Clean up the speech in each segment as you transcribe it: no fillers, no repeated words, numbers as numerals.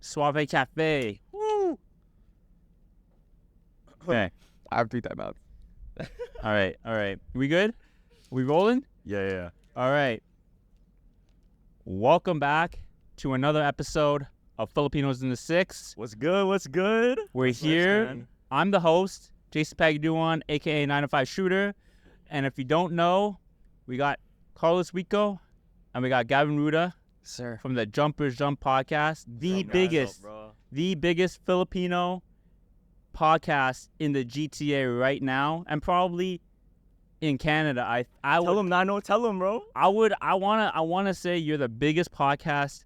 Suave Cafe. Woo! Okay. I have 3 timeouts. All right. We good? We rolling? Yeah. All right. Welcome back to another episode of Filipinos in the Six. What's good? We're here. Man. I'm the host, Jason Pagaduan, a.k.a. 905 Shooter. And if you don't know, we got Carlos Juico and we got Gavin Ruth Sir. from the JumpersJump Podcast, the biggest Filipino podcast in the GTA right now, and probably in Canada. I Tell him, Nano. Tell him, bro. I wanna say you're the biggest podcast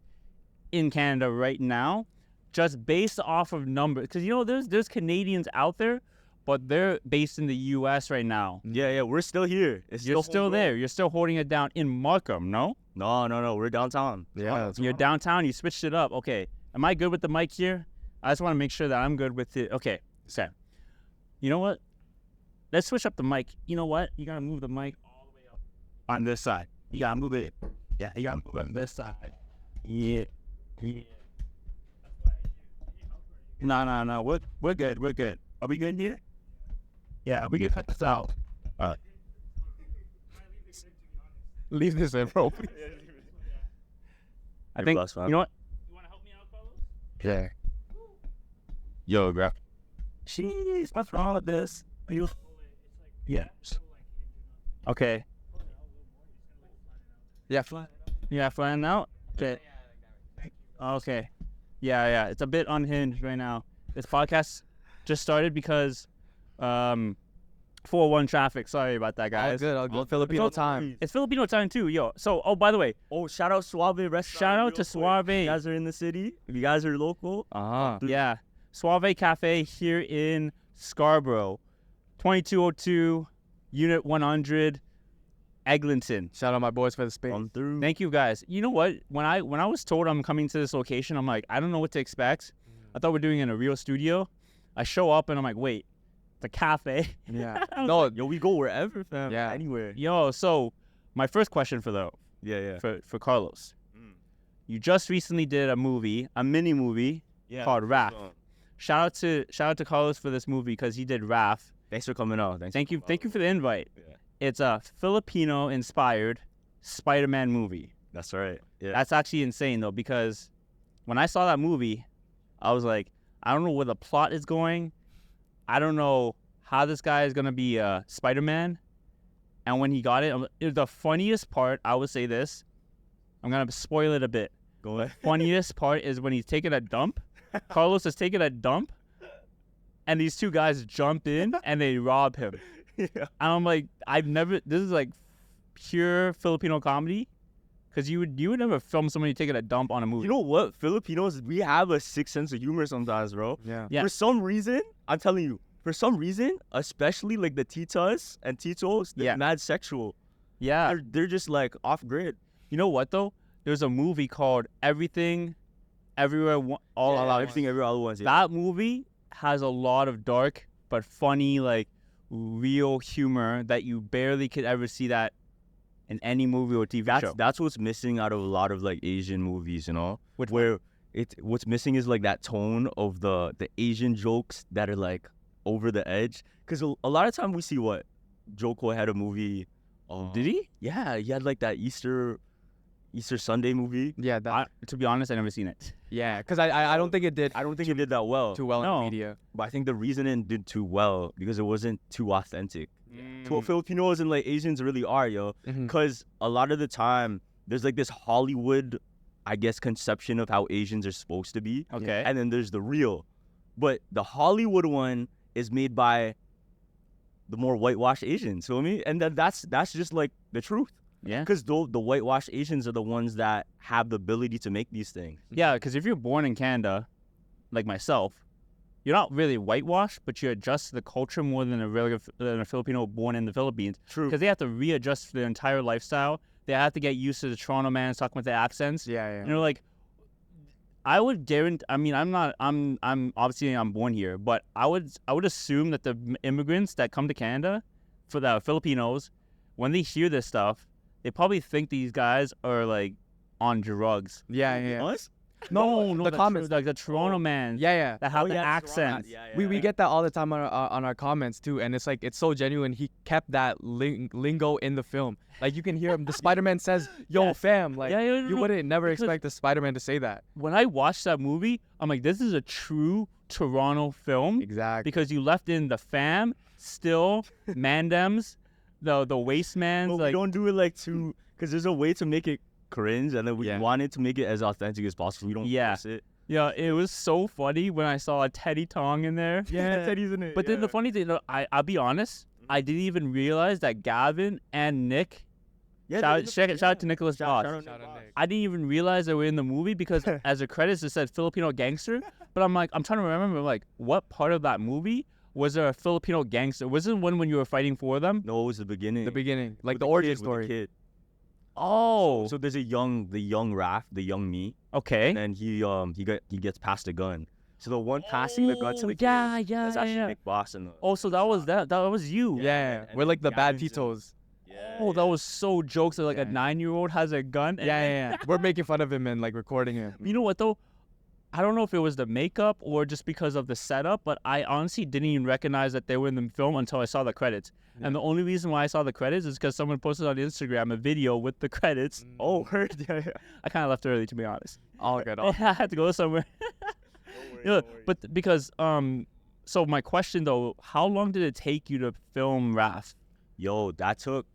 in Canada right now, just based off of numbers. Because there's Canadians out there, but they're based in the U.S. right now. Yeah. We're still here. You're still there. You're still holding it down in Markham, no? No. We're downtown. Yeah. You're downtown. You switched it up. Okay. Am I good with the mic here? I just want to make sure that I'm good with it. Okay. So, you know what? Let's switch up the mic. You know what? You gotta move the mic all the way up on this side. You gotta move it. Yeah, you gotta move it on this side. Yeah. No. We're good. Are we good here? Yeah, we can cut this out. All right. Leave this in, bro. I think, blessed, man. you know what? You want to help me out, Carlos? Yeah. Yo, bro. Jeez, what's wrong with this? Are you... Yeah. Okay. Yeah, flat. Yeah, flatten out? Okay. Okay. Yeah. It's a bit unhinged right now. This podcast just started because 401 traffic. Sorry about that, guys. All good. Filipino time. It's Filipino time too, yo. So, by the way, Shout out Suave Restaurant. shout out to Suave. If you guys are in the city, if you guys are local, Yeah. Suave Cafe here in Scarborough. 2202, Unit 100, Eglinton. Shout out my boys for the space. come through. Thank you, guys. You know what? When I was told I'm coming to this location, I'm like, I don't know what to expect. I thought we're doing it in a real studio. I show up and I'm like, wait, it's a cafe. Yeah. No, yo, we go wherever, fam. Yeah. Anywhere. Yo, so my first question Yeah. for Carlos. You just recently did a mini movie Yeah. called Raph. Shout out to Carlos for this movie because he did Raph. Thanks for coming out. Thank you for the invite. Yeah. It's a Filipino-inspired Spiderman movie. That's right. Yeah. That's actually insane though, because when I saw that movie, I was like, I don't know where the plot is going. I don't know how this guy is gonna be Spider-Man. And when he got it, the funniest part, I would say this. I'm gonna spoil it a bit. Go ahead. Funniest part is when he's taking a dump. Carlos is taking a dump, and these two guys jump in and they rob him. Yeah. And I'm like, this is like pure Filipino comedy, because you would never film somebody taking a dump on a movie. You know what? Filipinos, we have a sick sense of humor sometimes, bro. Yeah. Yeah. For some reason, I'm telling you, especially like the titas and titos, they're Yeah. mad sexual. Yeah. They're just like off grid. You know what though? There's a movie called Everything, Everywhere, All at Once. Everything everywhere all at once. Yeah. That movie has a lot of dark but funny, like real humor that you barely could ever see that in any movie or TV show. That's what's missing out of a lot of like Asian movies, you know? Which where what's missing is like that tone of the Asian jokes that are like over the edge. Because a lot of time we see what Juico had a movie. Did he? Yeah, he had like that Easter Sunday movie. Yeah. To be honest, I never seen it. Yeah. Because I don't think it did. I don't think it did that well. too well in No. the media. But I think the reason it did too well because it wasn't too authentic to what Filipinos and like Asians really are, yo. Mhm. Because a lot of the time there's like this Hollywood, I guess, conception of how Asians are supposed to be, Okay. and then there's the real. But the Hollywood one is made by the more whitewashed Asians, feel me? And that's just like the truth. Yeah. Because the whitewashed Asians are the ones that have the ability to make these things. Yeah, because if you're born in Canada, like myself, you're not really whitewashed, but you adjust to the culture more than a Filipino born in the Philippines. True. Because they have to readjust their entire lifestyle. They have to get used to the Toronto mans talking with their accents. Yeah. And they're like, I would guarantee. I mean, I'm obviously I'm born here, but I would assume that the immigrants that come to Canada, for the Filipinos, when they hear this stuff, they probably think these guys are like on drugs. Yeah. Us? No, the comments. like the Toronto man. Yeah. That have the accent. We get that all the time on our comments too, and it's like it's so genuine. He kept that lingo in the film. Like you can hear him. The Spider-Man says, "Yo, fam." Like you wouldn't never expect the Spider-Man to say that. When I watched that movie, I'm like, this is a true Toronto film. Exactly. Because you left in the fam, still, mandems, the wastemans. But like we don't do it like too, because there's a way to make it cringe, and then we wanted to make it as authentic as possible. We don't force it. Yeah, it was so funny when I saw a Teddy Tong in there. Yeah, Teddy's in it. But then the funny thing, I'll be honest, I didn't even realize that Gavin and Nick. Shout out to Nicholas Boss. I didn't even realize they were in the movie because as the credits it said Filipino gangster. But I'm trying to remember like what part of that movie was there a Filipino gangster? Was it one when you were fighting for them? No, it was the beginning. The beginning, like With the kid, origin with story. the kid. Oh, So there's the young Raph, the young me, okay. and then he gets passed a gun. So the one passing the gun to the kid, that's actually Nick Boss and Oh, so that was you. Yeah, and we're like the bad Gavin's in- Pitos. Oh, that was so jokes that like a Yeah. 9-year-old has a gun. Yeah. We're making fun of him and like recording him. You know what though? I don't know if it was the makeup or just because of the setup, but I honestly didn't even recognize that they were in the film until I saw the credits. Yeah. And the only reason why I saw the credits is because someone posted on Instagram a video with the credits. Oh, heard. Yeah. I kind of left early, to be honest. All good. I had to go somewhere. But because so my question though, how long did it take you to film Raph? Yo, that took.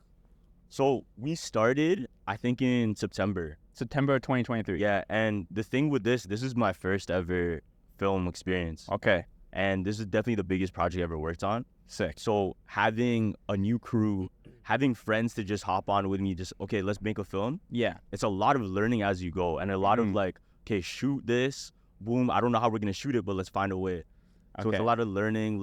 So we started, I think, in September. September 2023. Yeah, and the thing with this is my first ever film experience, Okay. and this is definitely the biggest project I ever worked on. Sick. So having a new crew, having friends to just hop on with me, just okay, let's make a film. Yeah. It's a lot of learning as you go, and a lot of like, okay, shoot this, boom. I don't know how we're gonna shoot it, but let's find a way. So it's a lot of learning,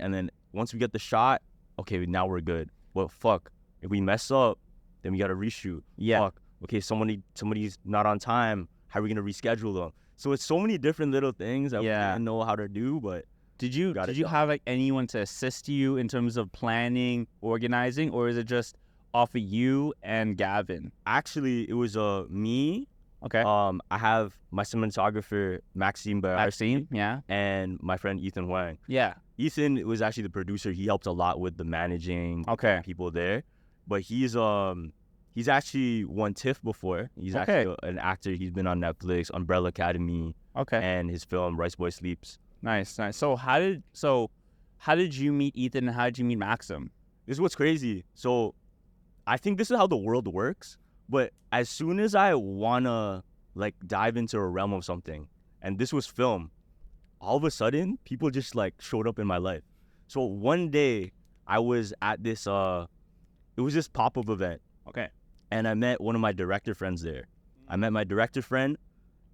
and then once we get the shot, okay, now we're good. Well, fuck, if we mess up, then we gotta reshoot. Yeah. Fuck, okay, somebody's not on time. How are we gonna reschedule them? So it's so many different little things that we didn't know how to do, but Did you have like anyone to assist you in terms of planning, organizing, or is it just off of you and Gavin? actually it was me. Okay. I have my cinematographer Maxime Barras I've seen. Yeah. and my friend Ethan Huang. Yeah. Ethan was actually the producer. He helped a lot with the managing Okay. people there, but he's actually won TIFF before. He's actually an actor. He's been on Netflix, Umbrella Academy, Okay. and his film Rice Boy Sleeps. Nice. So how did you meet Ethan and how did you meet Maxim? This is what's crazy. So I think this is how the world works. But as soon as I wanna like dive into a realm of something, and this was film, all of a sudden people just like showed up in my life. So one day I was at this it was this pop-up event, Okay. and I met one of my director friends there. I met my director friend,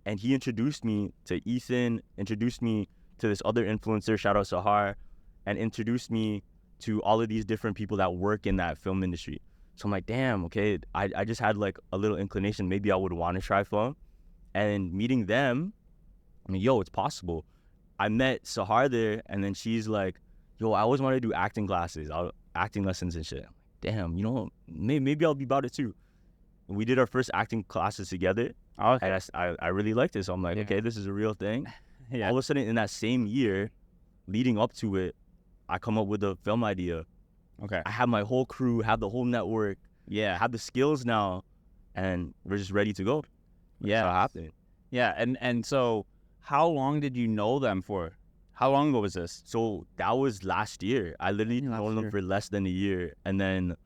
and he introduced me to Ethan, introduced me to this other influencer, shout out Sahar, and introduced me to all of these different people that work in that film industry. So I'm like, damn, okay, I just had like a little inclination, maybe I would want to try film. And meeting them, I mean, yo, it's possible. I met Sahar there, and then she's like, yo, I always wanted to do acting lessons and shit. Damn, you know, maybe I'll be about it too. And we did our first acting classes together, Okay. and I really liked it. So I'm like, okay, this is a real thing. Yeah. All of a sudden, in that same year, leading up to it, I come up with a film idea. Okay. I have my whole crew, have the whole network, Yeah. have the skills now, and we're just ready to go. That's how it happened. Yeah. And so how long did you know them for? How long ago was this? So that was last year. I literally known them for less than a year, and then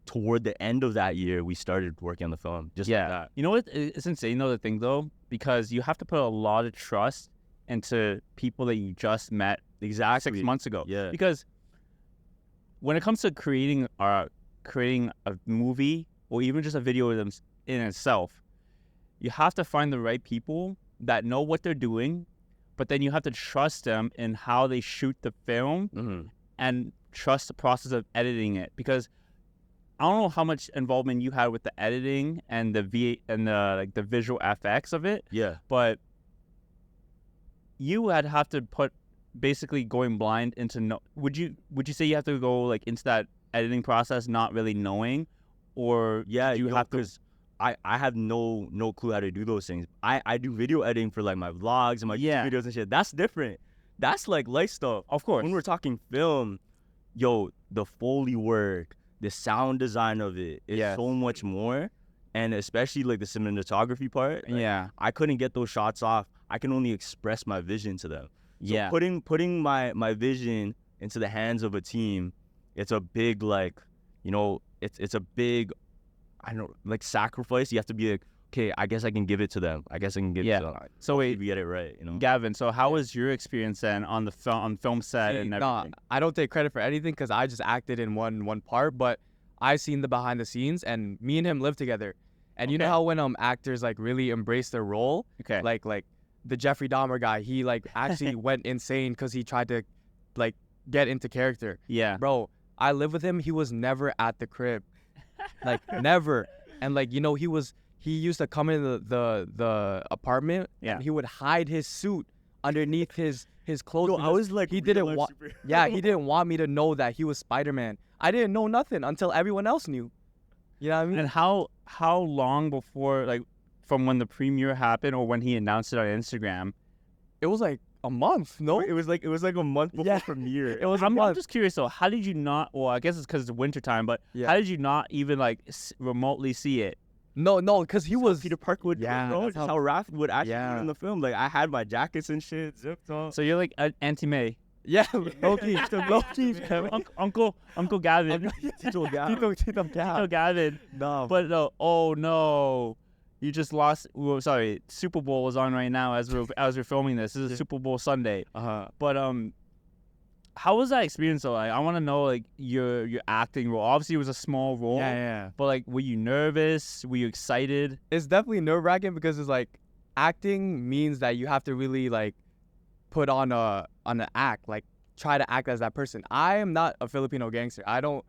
toward the end of that year, we started working on the film. Just like that. You know what? It's insane though, the thing though, because you have to put a lot of trust into people that you just met Exactly. 6 months ago. Yeah. Because when it comes to creating a movie or even just a video in itself, you have to find the right people that know what they're doing, but then you have to trust them in how they shoot the film Mm-hmm. and trust the process of editing it. Because I don't know how much involvement you had with the editing and the the visual FX of it, Yeah. but you would have to put basically going blind into would you say you have to go like into that editing process not really knowing, or Yeah, do you have to? because I have no clue how to do those things. I do video editing for like my vlogs and my YouTube videos and shit. That's different. That's like light stuff. Of course. When we're talking film, yo, the Foley work, the sound design of it is so much more. And especially like the cinematography part. Like, I couldn't get those shots off. I can only express my vision to them. So putting my vision into the hands of a team, it's a big like, you know, it's a big, I don't know, like sacrifice. You have to be like, okay, I guess I can give it to them. I guess I can give it to them. So wait, we get it right, you know. Gavin, so how was your experience then on the film set and everything? I don't take credit for anything because I just acted in one part, but I seen the behind the scenes, and me and him live together. And you know how when actors like really embrace their role, like the Jeffrey Dahmer guy, he like actually went insane because he tried to like get into character. Yeah, bro, I live with him. He was never at the crib, like never. And like, you know, he used to come in the apartment. Yeah, and he would hide his suit underneath his clothes. Yo, I was like, he didn't want. Yeah, he didn't want me to know that he was Spider-Man. I didn't know nothing until everyone else knew. You know what I mean? And how long before, like, from when the premiere happened or when he announced it on Instagram? It was like a month. No, it was like a month before premiere. It was. I'm just curious though. How did you not? Well, I guess it's because it's wintertime, but how did you not even like remotely see it? No, because he was Peter Parker would. That's how Raph would actually be in the film. Like I had my jackets and shit zipped on. So you're like Auntie May. Yeah, low-key, Uncle Gavin. Tito Gavin. No. But oh no, you just lost. Well, sorry, Super Bowl is on right now as we're filming this. This is Super Bowl Sunday. But how was that experience though? Like, I want to know like your acting role. Obviously, it was a small role. Yeah. But like, were you nervous? Were you excited? It's definitely nerve-wracking because it's like acting means that you have to really like put on an act, like try to act as that person. I am not a Filipino gangster. I don't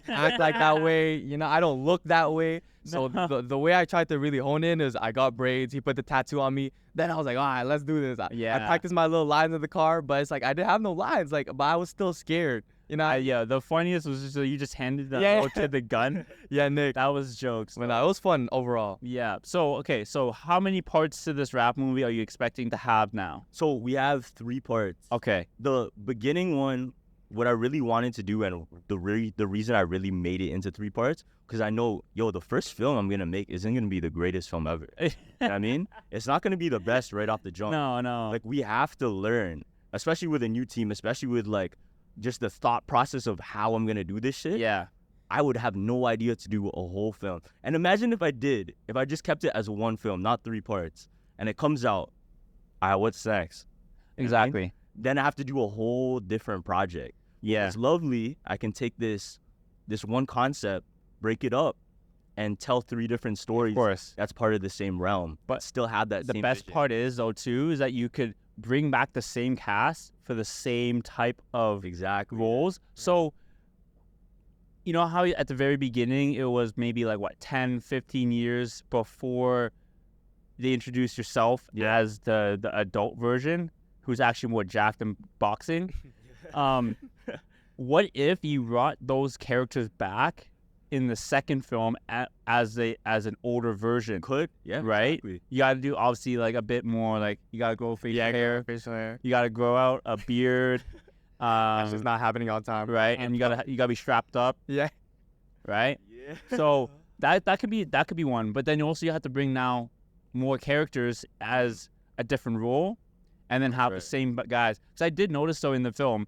act like that way. You know, I don't look that way. So the way I tried to really hone in is I got braids. He put the tattoo on me. Then I was like, all right, let's do this. I practiced my little lines in the car, but it's like I didn't have no lines. Like, but I was still scared. You know, the funniest was just you just handed that little kid the gun. Yeah, Nick. That was jokes. But it was fun overall. Yeah. So, so how many parts to this rap movie are you expecting to have now? So we have 3 parts. Okay. The beginning one, what I really wanted to do, and the reason I really made it into 3 parts, because I know, the first film I'm gonna make isn't gonna be the greatest film ever. You know what I mean? It's not gonna be the best right off the jump. No. Like, we have to learn, especially with a new team, especially with like just the thought process of how I'm gonna do this shit. Yeah. I would have no idea to do a whole film. And imagine if I just kept it as 1 film, not 3 parts, and it comes out, what's next? Exactly. You know what I mean? Then I have to do a whole different project. Yeah. It's lovely. I can take this one concept, break it up, and tell 3 different stories. Of course. That's part of the same realm, but still have that the same best vision. part is, though, too, is that you could bring back the same cast for the same type of roles. So, you know how at the very beginning it was maybe like, 10, 15 years before they introduced yourself as the adult version, who's actually more jacked in boxing? What if you brought those characters back in the second film as an older version? Could, yeah, right? Exactly. You got to do obviously like a bit more, like you got to grow facial hair. You got to grow out a beard. That's just not happening all the time, right? And you gotta be strapped up. Yeah. Right. Yeah. So that could be one, but then also you have to bring now more characters as a different role, and then have the same guys. Because I did notice though in the film,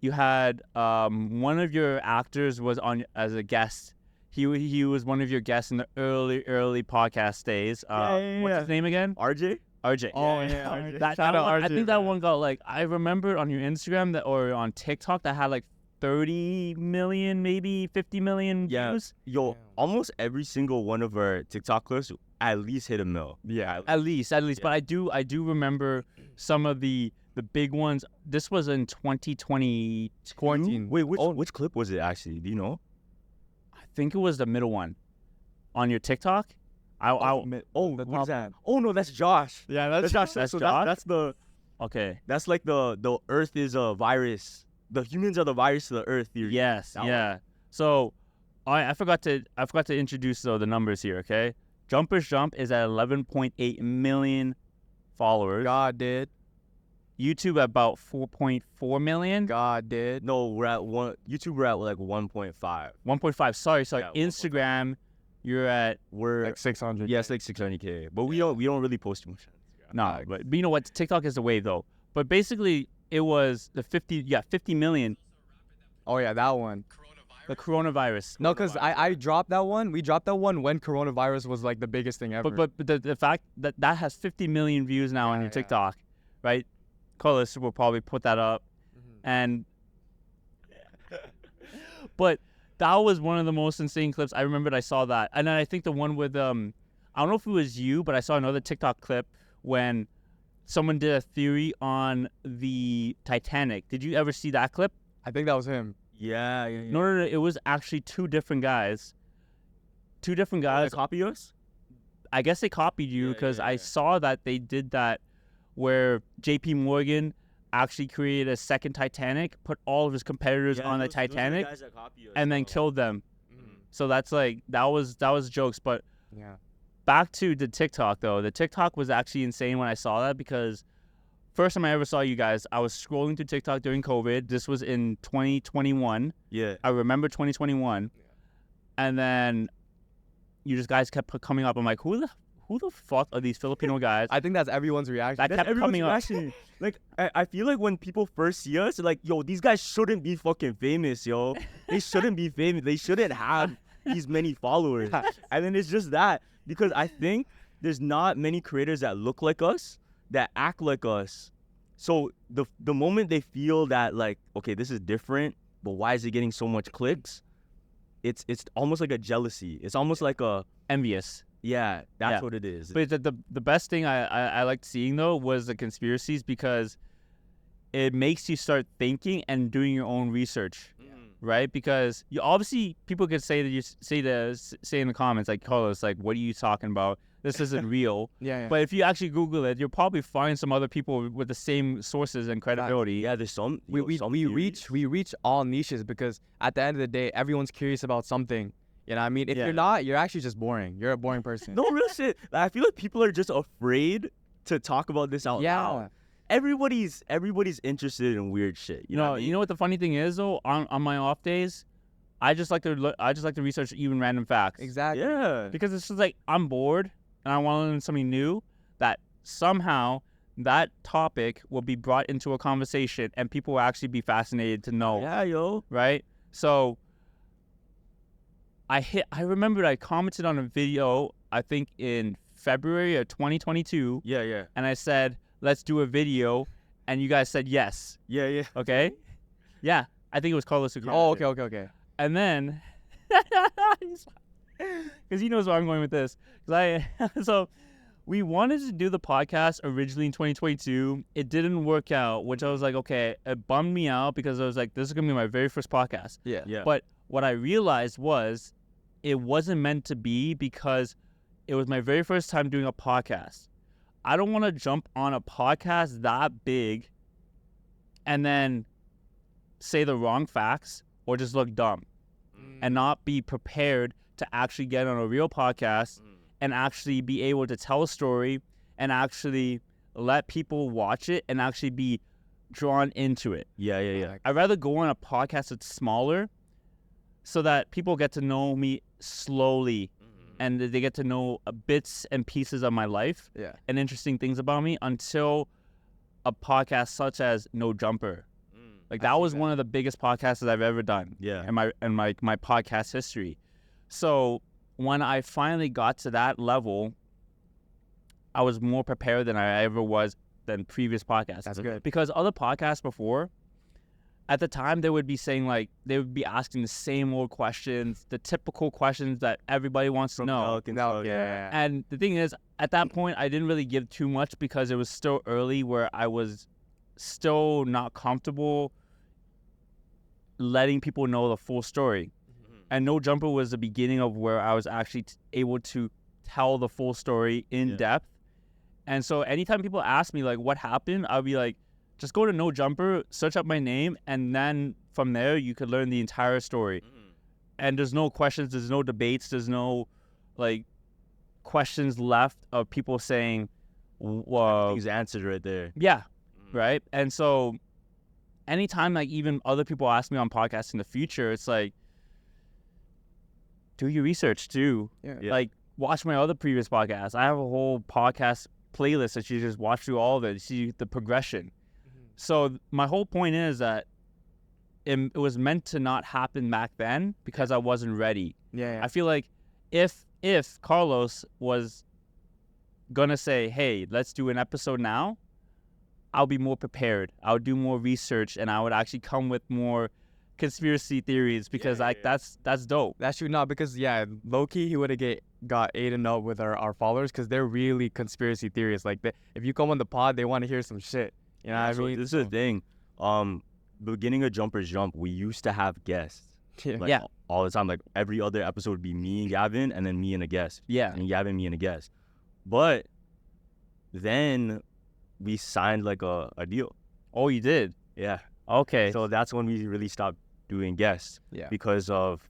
you had one of your actors was on as a guest. He was one of your guests in the early podcast days. What's his name again? RJ. Oh yeah. RJ. That one, I think that one got like, I remember on your Instagram or on TikTok that had like 30 million, maybe 50 million views. Yo, almost every single one of our TikTok clips at least hit 1 mil. Yeah, at least. Yeah. But I do remember some of the big ones. This was in 2020. Wait, which clip was it actually? Do you know? I think it was the middle one on your TikTok. What's that? Oh no, that's Josh. Yeah, that's Josh. That's Josh. That's the. Okay. That's like the Earth is a virus. The humans are the virus to the Earth theory. Yes. Yeah. So, I forgot to introduce though the numbers here. Okay. JumpersJump is at 11.8 million followers. God did. YouTube at about 4.4 million. God did. No, we're at YouTube. We're at like 1.5. 1.5. Sorry. Yeah, Instagram, you're at We're Like 600. yeah, it's like 600K. But we don't really post too much on Instagram. no, but you know what? TikTok is the wave though. But basically, it was the 50 million. Oh yeah, that one. The coronavirus. No, because I dropped that one. We dropped that one when coronavirus was like the biggest thing ever. But the fact that has 50 million views now on your TikTok, right? Carlos will probably put that up, and but that was one of the most insane clips. I remembered I saw that, and then I think the one with I don't know if it was you, but I saw another TikTok clip when someone did a theory on the Titanic. Did you ever see that clip? I think that was him. Yeah. No, it was actually two different guys. Two different guys. They copy us? I guess they copied you because I saw that they did that where JP Morgan actually created a second Titanic, put all of his competitors on the Titanic, and then killed them. So that's like that was jokes. But Yeah. back to the TikTok though. The TikTok was actually insane when I saw that because first time I ever saw you guys, I was scrolling through TikTok during COVID. This was in 2021. Yeah. I remember 2021. And then you just guys kept coming up. I'm like, who the fuck are these Filipino guys? I think that's everyone's reaction. That kept coming up. Like, I feel like when people first see us, they're like, yo, these guys shouldn't be fucking famous, yo. They shouldn't be famous. They shouldn't have these many followers. And then it's just that. Because I think there's not many creators that look like us, that act like us. So the moment they feel that, like, okay, this is different, but why is it getting so much clicks? It's almost like a jealousy. It's almost like a... Envious. Yeah, that's what it is. But the best thing I liked seeing though was the conspiracies because it makes you start thinking and doing your own research, right? Because you obviously people could say that you say in the comments like Carlos, like what are you talking about? This isn't real. Yeah. But if you actually Google it, you'll probably find some other people with the same sources and credibility. Yeah, there's some. we reach all niches because at the end of the day, everyone's curious about something. You know what I mean? If you're not, you're actually just boring. You're a boring person. No real shit. Like, I feel like people are just afraid to talk about this out loud. Everybody's interested in weird shit. You know what the funny thing is though? On my off days, I just like to research even random facts. Exactly. Yeah. Because it's just like I'm bored and I want to learn something new. That somehow that topic will be brought into a conversation and people will actually be fascinated to know. Yeah, yo. Right. So I remembered I commented on a video I think in February of 2022. Yeah. And I said, let's do a video. And you guys said yes. Yeah. Okay? Yeah. I think it was Carlos who Oh, okay. And then, because he knows where I'm going with this. So we wanted to do the podcast originally in 2022. It didn't work out, which I was like, okay, it bummed me out because I was like, this is going to be my very first podcast. Yeah. But what I realized was it wasn't meant to be because it was my very first time doing a podcast. I don't want to jump on a podcast that big and then say the wrong facts or just look dumb and not be prepared to actually get on a real podcast and actually be able to tell a story and actually let people watch it and actually be drawn into it. Yeah. I'd rather go on a podcast that's smaller so that people get to know me slowly and they get to know bits and pieces of my life and interesting things about me until a podcast such as No Jumper. Like that was one of the biggest podcasts that I've ever done in my podcast history. So when I finally got to that level, I was more prepared than I ever was than previous podcasts. That's good. Because other podcasts before, at the time, they would be saying like, they would be asking the same old questions, the typical questions that everybody wants to know. And the thing is, at that point, I didn't really give too much because it was still early where I was still not comfortable letting people know the full story. And No Jumper was the beginning of where I was actually able to tell the full story in depth. And so anytime people ask me like what happened, I'll be like, just go to No Jumper, search up my name, and then from there you could learn the entire story. And there's no questions, there's no debates, there's no like questions left of people saying, Everything's answered right there. yeah, right? And so anytime like even other people ask me on podcasts in the future, it's like, do your research too. Yeah. Like watch my other previous podcasts. I have a whole podcast playlist that you just watch through all of it, see the progression. So my whole point is that it was meant to not happen back then because I wasn't ready. Yeah. I feel like if Carlos was gonna say, hey, let's do an episode now, I'll be more prepared. I would do more research and I would actually come with more conspiracy theories because that's dope. That's true. No, because low-key he would have got eaten up with our followers because they're really conspiracy theorists. Like if you come on the pod, they want to hear some shit. You know what I mean? This is the thing. Beginning of Jumpers Jump, we used to have guests. Yeah. All the time. Like every other episode would be me and Gavin, and then me and a guest. Yeah. And Gavin, me and a guest. But then we signed like a deal. Oh, you did? Yeah. Okay. So that's when we really stopped doing guests. Yeah. Because of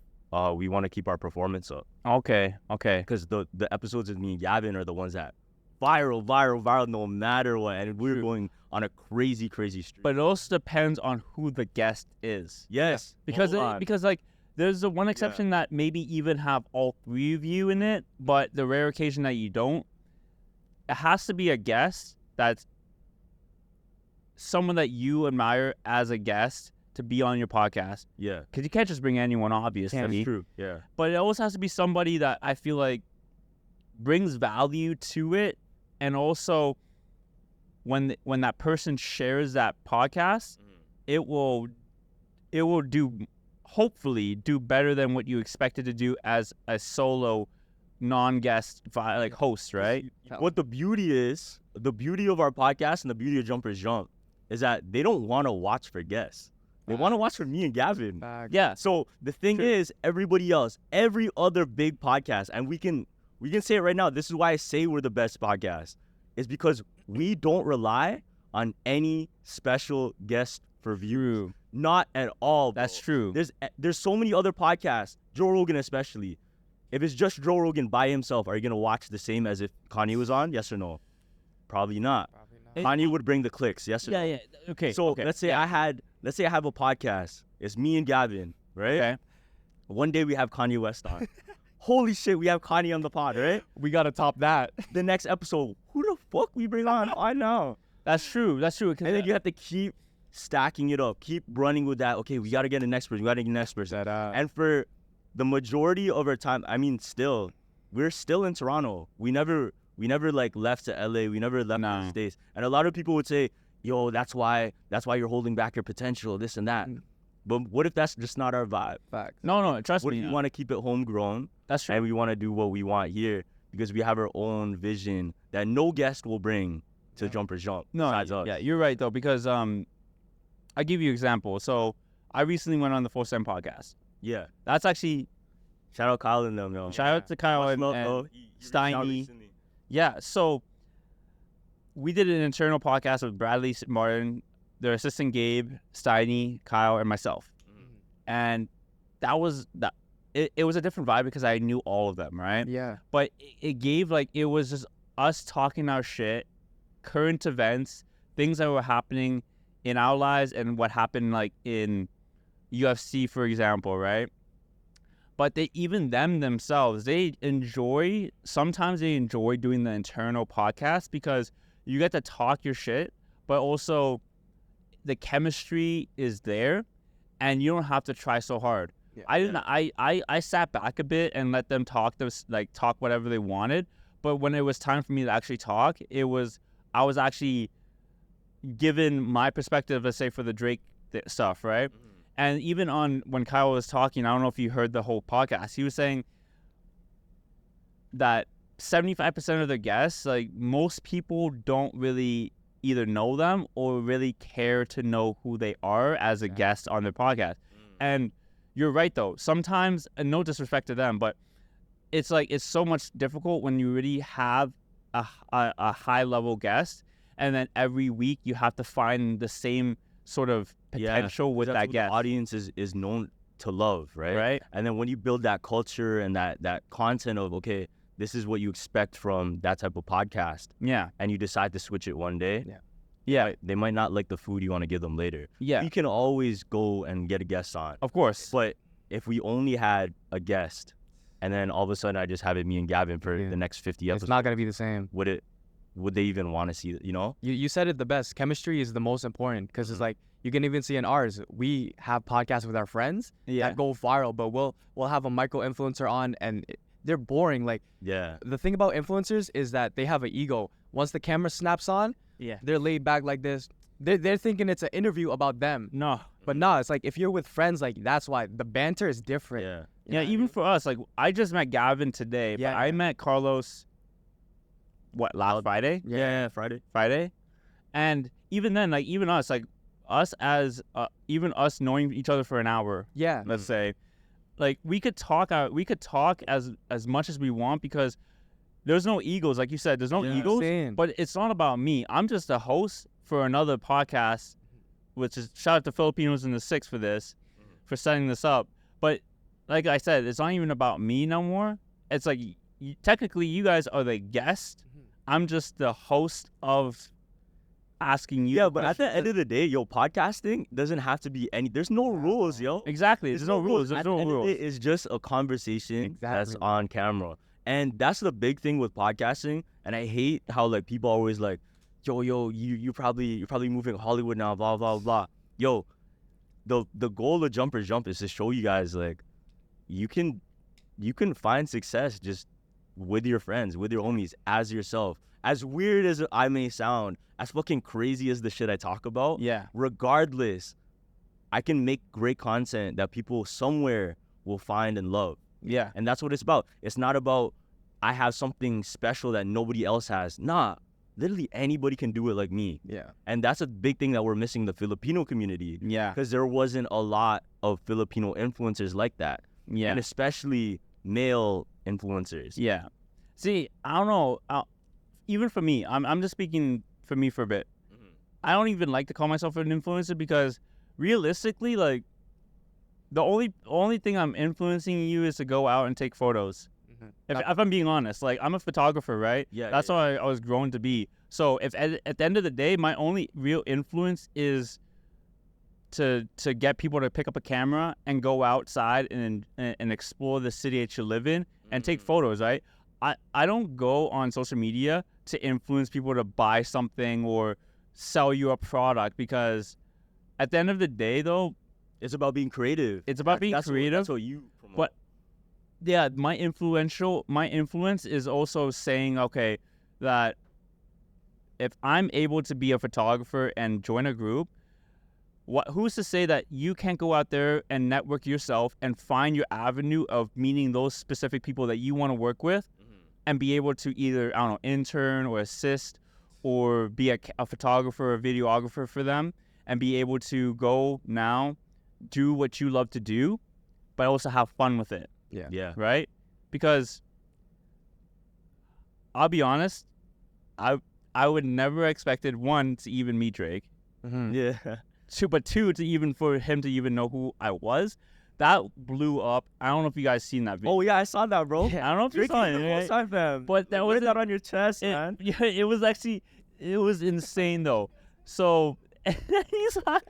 we want to keep our performance up. Okay. Because the episodes with me and Gavin are the ones that viral, no matter what. And we're going on a crazy streak. But it also depends on who the guest is. Yes. Because like there's the one exception that maybe even have all three of you in it, but the rare occasion that you don't, it has to be a guest that's someone that you admire as a guest to be on your podcast. Yeah. Because you can't just bring anyone, obviously. That's true. Yeah. But it also has to be somebody that I feel like brings value to it, and also when that person shares that podcast, it will hopefully do better than what you expected to do as a solo non-guest host, right? What the beauty of our podcast and the beauty of Jumpers Jump is that they don't want to watch for guests. They want to watch for me and Gavin. Yeah. So the thing is, everybody else, every other big podcast, and we can say it right now, this is why I say we're the best podcast, is because we don't rely on any special guest for views. Not at all, bro. That's true. There's so many other podcasts, Joe Rogan especially. If it's just Joe Rogan by himself, are you going to watch the same as if Kanye was on? Yes or no? Probably not. Kanye would bring the clicks, yes or no? Yeah. Okay. So let's say I have a podcast. It's me and Gavin, right? Okay. One day we have Kanye West on. Holy shit, we have Kanye on the pod, right? We gotta top that. The next episode, who the fuck we bring on? I know. That's true. And then you have to keep stacking it up, keep running with that. Okay, we gotta get the next person. And for the majority of our time, I mean, we're still in Toronto. We never like left to LA. We never left the States. And a lot of people would say, yo, that's why you're holding back your potential, this and that. But what if that's just not our vibe? Facts. No, trust What me. if we want to keep it homegrown? That's true. And we want to do what we want here because we have our own vision that no guest will bring to Jumpers Jump besides us. Yeah, you're right though, because I'll give you an example. So I recently went on the 4-7 podcast. Yeah. That's actually Shout out Kyle and them, yo. shout out to Kyle and Steiny. Yeah, so we did an internal podcast with Bradley Martin, their assistant Gabe, Steiny, Kyle, and myself. And that was that. It was a different vibe because I knew all of them, right? Yeah. But it gave it was just us talking our shit, current events, things that were happening in our lives, and what happened in UFC, for example, right? But themselves, sometimes they enjoy doing the internal podcast because you get to talk your shit, but also the chemistry is there and you don't have to try so hard. Yeah. I sat back a bit and let them talk whatever they wanted. But when it was time for me to actually talk, I was actually given my perspective, let's say, for the Drake stuff, right? Mm-hmm. And even when Kyle was talking, I don't know if you heard the whole podcast, he was saying that 75% of the guests, most people don't really either know them or really care to know who they are as a guest on their podcast. And you're right though. Sometimes, and no disrespect to them, but it's so much difficult when you really have a high level guest, and then every week you have to find the same sort of potential with that guest. The audience is known to love, right? Right. And then when you build that culture and that content of, okay, this is what you expect from that type of podcast, Yeah. and you decide to switch it one day, Yeah. they might not like the food you want to give them later. Yeah. You can always go and get a guest on. Of course. But if we only had a guest, and then all of a sudden I just have it me and Gavin for the next 50 episodes, It's not gonna be the same. Would they even want to see it, you know? You said it the best. Chemistry is the most important because it's like you can even see in ours. We have podcasts with our friends that go viral, but we'll have a micro influencer on and they're boring. Like the thing about influencers is that they have an ego. Once the camera snaps on, they're laid back like this. They're thinking it's an interview about them. No. But no, it's like if you're with friends, like that's why the banter is different. Yeah. Yeah, even for us, like I just met Gavin today, but I met Carlos last Friday? Yeah, Friday. Friday. And even then, like even us as even us knowing each other for an hour, let's say, like we could talk as much as we want because there's no egos, like you said, there's no egos. Same. But it's not about me. I'm just a host for another podcast, which is shout out to Filipinos in the Six for this, for setting this up. But like I said, it's not even about me no more. It's like technically you guys are the guest. I'm just the host of asking you. Yeah, but at the end of the day, podcasting doesn't have to be there's no rules, yo. Exactly. There's no rules. There's no rules. It's just a conversation that's on camera. And that's the big thing with podcasting. And I hate how like people always like, yo, you're probably moving to Hollywood now, blah, blah, blah. Yo, the goal of Jumpers Jump is to show you guys like you can find success just with your friends, with your homies, as yourself. As weird as I may sound, as fucking crazy as the shit I talk about, regardless, I can make great content that people somewhere will find and love. Yeah. And that's what it's about. It's not about I have something special that nobody else has. Nah, literally anybody can do it like me. Yeah. And that's a big thing that we're missing in the Filipino community. Yeah. Because there wasn't a lot of Filipino influencers like that. Yeah. And especially male influencers. Yeah. See, I don't know. Even for me, I'm just speaking for me for a bit. I don't even like to call myself an influencer because realistically, like, the only thing I'm influencing you is to go out and take photos. If I'm being honest, like I'm a photographer, right? Yeah. That's what I was grown to be. So if at the end of the day, my only real influence is to get people to pick up a camera and go outside and explore the city that you live in and take photos, right? I don't go on social media to influence people to buy something or sell you a product because at the end of the day, though, it's about being creative. It's about being creative. That's what you promote. But yeah, my influence is also saying, okay, that if I'm able to be a photographer and join a group, who's to say that you can't go out there and network yourself and find your avenue of meeting those specific people that you want to work with and be able to either, I don't know, intern or assist or be a photographer or videographer for them and be able to go now, do what you love to do, but also have fun with it. Yeah. Right? Because I'll be honest, I would never expected one to even meet Drake. Yeah. Two to even for him to even know who I was. That blew up. I don't know if you guys seen that video. Oh yeah, I saw that, bro. I don't know if you saw it. Right? But that was that on your chest, man. Yeah, it was insane though. So he's like,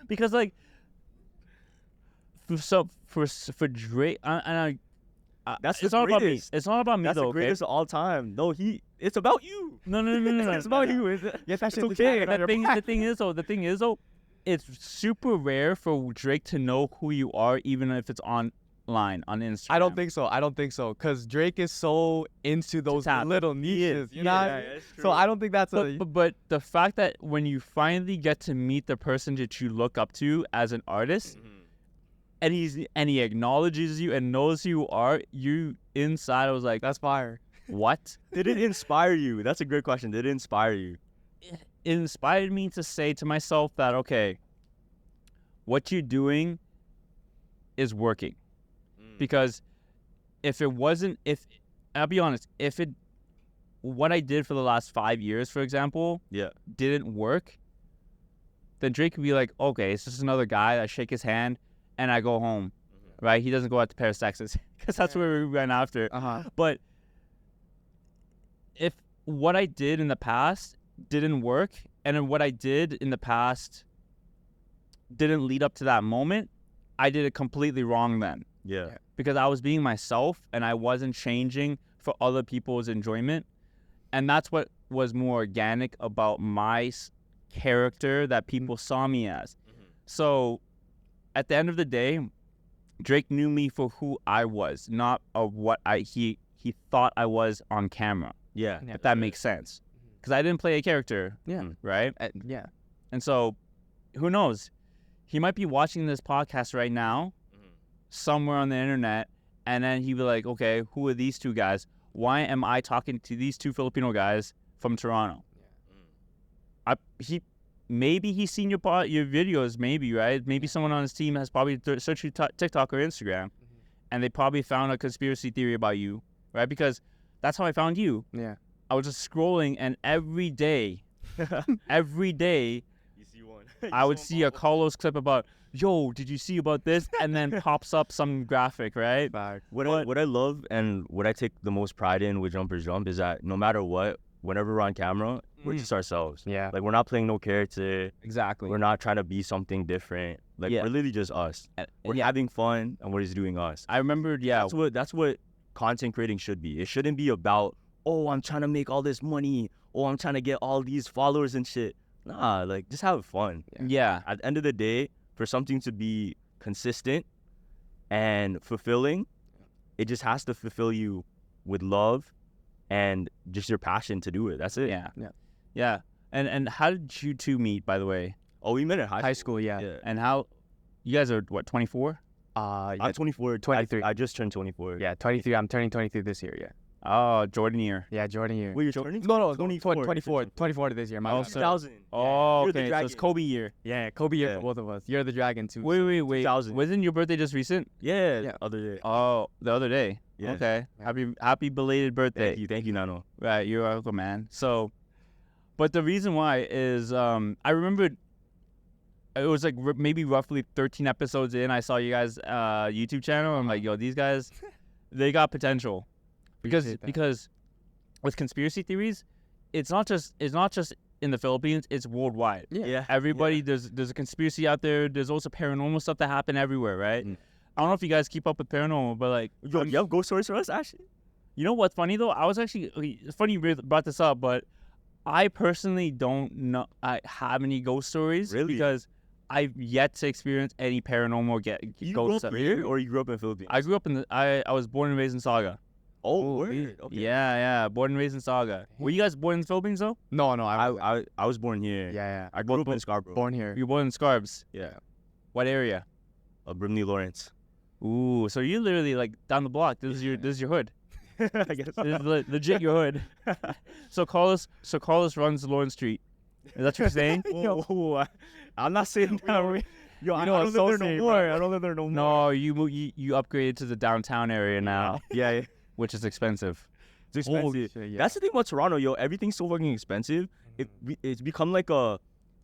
because like for Drake, that's it's the not about me. greatest. It's not about me That's though. the greatest of all time. No, it's about you. No. It's about you. Yes, It's okay. The thing is though, it's super rare for Drake to know who you are, even if it's online on Instagram. I don't think so. Because Drake is so into those little niches. You know? Yeah, that's true. So I don't think that's but the fact that when you finally get to meet the person that you look up to as an artist, and he acknowledges you and knows who you are, you inside was like, that's fire. What? Did it inspire you? That's a great question. Did it inspire you? It inspired me to say to myself that, okay, what you're doing is working. Because I'll be honest, what I did for the last 5 years, for example, didn't work, then Drake could be like, okay, it's just another guy. I shake his hand and I go home, right? He doesn't go out to Paris, Texas, because that's where we went after. But if what I did in the past didn't work, and then what I did in the past didn't lead up to that moment, I did it completely wrong then. Yeah. Because I was being myself and I wasn't changing for other people's enjoyment. And that's what was more organic about my character that people saw me as. So at the end of the day, Drake knew me for who I was, not of what he thought I was on camera. Yeah. If that makes sense. Because I didn't play a character. Yeah. Right? Yeah. And so, who knows? He might be watching this podcast right now, somewhere on the internet, and then he'd be like, okay, who are these two guys? Why am I talking to these two Filipino guys from Toronto? Maybe he's seen your videos, maybe, right? Maybe someone on his team has probably searched your TikTok or Instagram, and they probably found a conspiracy theory about you, right? Because that's how I found you. Yeah. I was just scrolling, and every day, You see one. I would see a Carlos clip about, yo, did you see about this? And then pops up some graphic, right? What I love and what I take the most pride in with Jumpers Jump is that no matter what, whenever we're on camera, we're just ourselves. Yeah. Like, we're not playing no character. Exactly. We're not trying to be something different. Like, we're literally just us. We're having fun, and we're just doing us. I remembered, That's what content creating should be. It shouldn't be about, oh, I'm trying to make all this money. Oh, I'm trying to get all these followers and shit. Nah, like, just have fun. Yeah. At the end of the day, for something to be consistent and fulfilling, it just has to fulfill you with love and just your passion to do it. That's it. Yeah. And how did you two meet, by the way? Oh, we met at High school, yeah. And how, you guys are, what, 24? I'm 24. 23. I just turned 24. Yeah, 23. I'm turning 23 this year, yeah. Oh, Jordan year. Yeah, Jordan year. Wait, you're turning? No, 24. 24 this year. My Oh, bad. so- 2000. Oh, You're the okay. So dragon. it's Kobe year. Yeah, Kobe year Yeah. for both of us. You're the dragon too. Wait. 2000. Wasn't your birthday just recent? Yeah, Yeah. other day. Oh, the other day. Yeah. Okay. Yeah. Happy belated birthday. Thank you, Nano. Right, you're welcome, man. So, but the reason why is I remembered it was like maybe roughly 13 episodes in. I saw you guys' YouTube channel. I'm like, yo, these guys, they got potential, because with conspiracy theories, it's not just in the Philippines. It's worldwide. Yeah. Everybody, there's a conspiracy out there. There's also paranormal stuff that happen everywhere, right? I don't know if you guys keep up with paranormal, but like, Yo, you have ghost stories for us, actually? you know what's funny though? I was actually, it's funny you brought this up, but I personally don't know I have any ghost stories. Really? Because I've yet to experience any paranormal You ghost grew stuff. up here or you grew up in the Philippines? I grew up in I was born and raised in Saga. Oh, word. Okay. Yeah, born and raised in Saga. Were you guys born in the Philippines though? No, I was born here. yeah. I grew up in Scarborough. Born here. You were born in Scarbs. Yeah. What area? Brimley Lawrence. Ooh, so you're literally like down the block. This is your hood. I guess. This is legit your hood. So Carlos runs Lawrence Street. Is that what you're saying? Yo, I'm not saying that. Yo, I know don't it's live so there safe, no more. bro. I don't live there no more. No, you upgraded to the downtown area now, Yeah. which is expensive. It's expensive. Holy shit, yeah. That's the thing about Toronto, yo. Everything's so fucking expensive. It's become like a,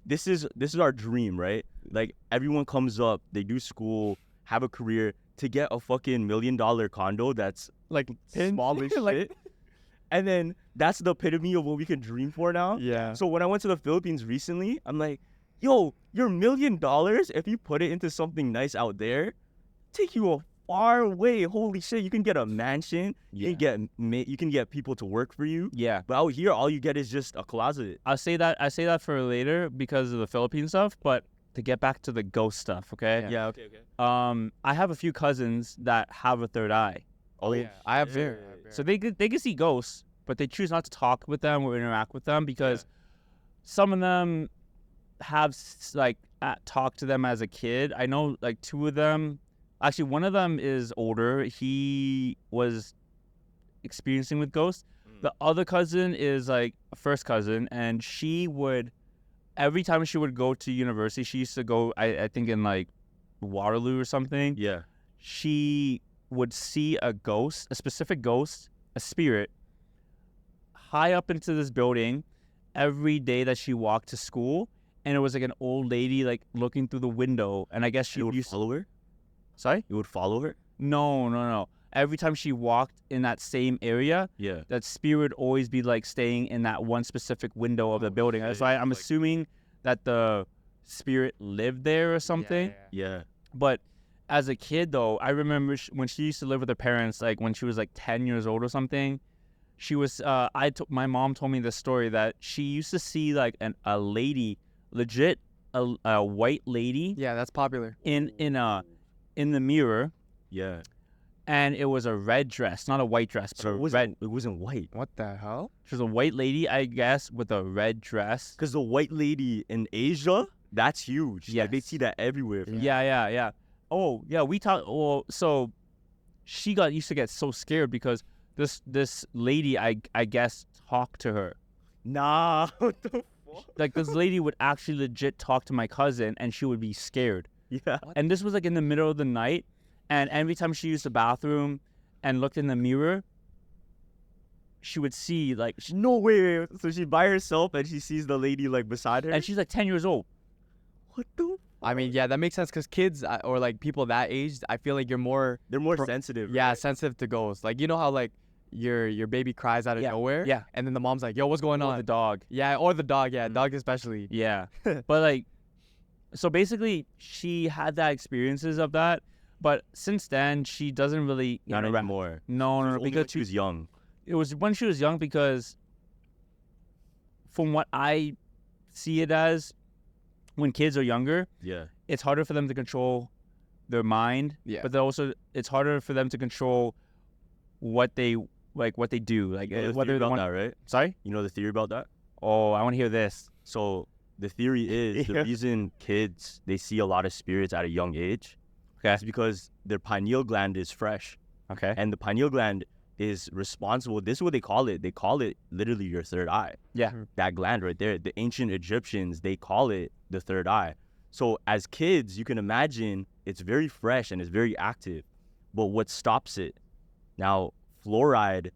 this is our dream, right? Like, everyone comes up, they do school, have a career, to get a fucking $1 million condo that's Like small as like- shit. And then that's the epitome of what we can dream for now. Yeah. So when I went to the Philippines recently, I'm like, yo, your $1 million, if you put it into something nice out there, take you a far way. Holy shit, you can get a mansion. You can get people to work for you. Yeah. But out here, all you get is just a closet. I say that for later because of the Philippine stuff, but to get back to the ghost stuff, okay? Yeah, okay. I have a few cousins that have a third eye. Oh, yeah. I have shit. very. So they can see ghosts, but they choose not to talk with them or interact with them because some of them have talked to them as a kid. I know like two of them. Actually, one of them is older. He was experiencing with ghosts. The other cousin is like a first cousin, and she would, every time she would go to university, she used to go, I think in like Waterloo or something. Yeah. She would see a ghost, a specific ghost, a spirit, high up into this building every day that she walked to school. And it was like an old lady like looking through the window. And I guess she You would used follow her? Sorry? You would follow her? No. every time she walked in that same area, Yeah. that spirit would always be like staying in that one specific window of the building. That's why I'm assuming that the spirit lived there or something. Yeah. But as a kid, though, I remember when she used to live with her parents, like when she was like 10 years old or something, she was, my mom told me this story that she used to see like a lady, legit, a white lady. Yeah, that's popular. In the mirror. Yeah. And it was a red dress, not a white dress, but red. It wasn't white. What the hell? She was a white lady, I guess, with a red dress. Because the white lady in Asia, that's huge. Yeah, like, they see that everywhere. Yeah. Oh, yeah, we talked. Well, so she used to get so scared because this lady, I guess, talked to her. Nah. What the fuck? Like, this lady would actually legit talk to my cousin, and she would be scared. Yeah. And this was like in the middle of the night, and every time she used the bathroom and looked in the mirror, she would see like No way. So she's by herself and she sees the lady like beside her. and she's like 10 years old. What the? I mean, yeah, that makes sense because kids or like people that age, I feel like you're more They're more sensitive. yeah, right? sensitive to ghosts. Like, you know how like your baby cries out of nowhere, Yeah. and then the mom's like, "Yo, what's going Or on?" the dog. Yeah, or the dog. Yeah, dog especially. Yeah. But like, so basically she had that experiences of that, but since then she doesn't really Not interact. anymore. No, Only when because she was young. it was when she was young, because from what I see it as, when kids are younger, Yeah. it's harder for them to control their mind. Yeah. But also it's harder for them to control what they do. Like You know the whether theory they about want. that, right? Sorry? You know the theory about that? Oh, I want to hear this. So the theory is the reason kids they see a lot of spirits at a young age is because their pineal gland is fresh, Okay. and the pineal gland is responsible. This is what they call it. They call it literally your third eye. Yeah. That gland right there. The ancient Egyptians, they call it the third eye. So as kids, you can imagine it's very fresh and it's very active. But what stops it? Now, fluoride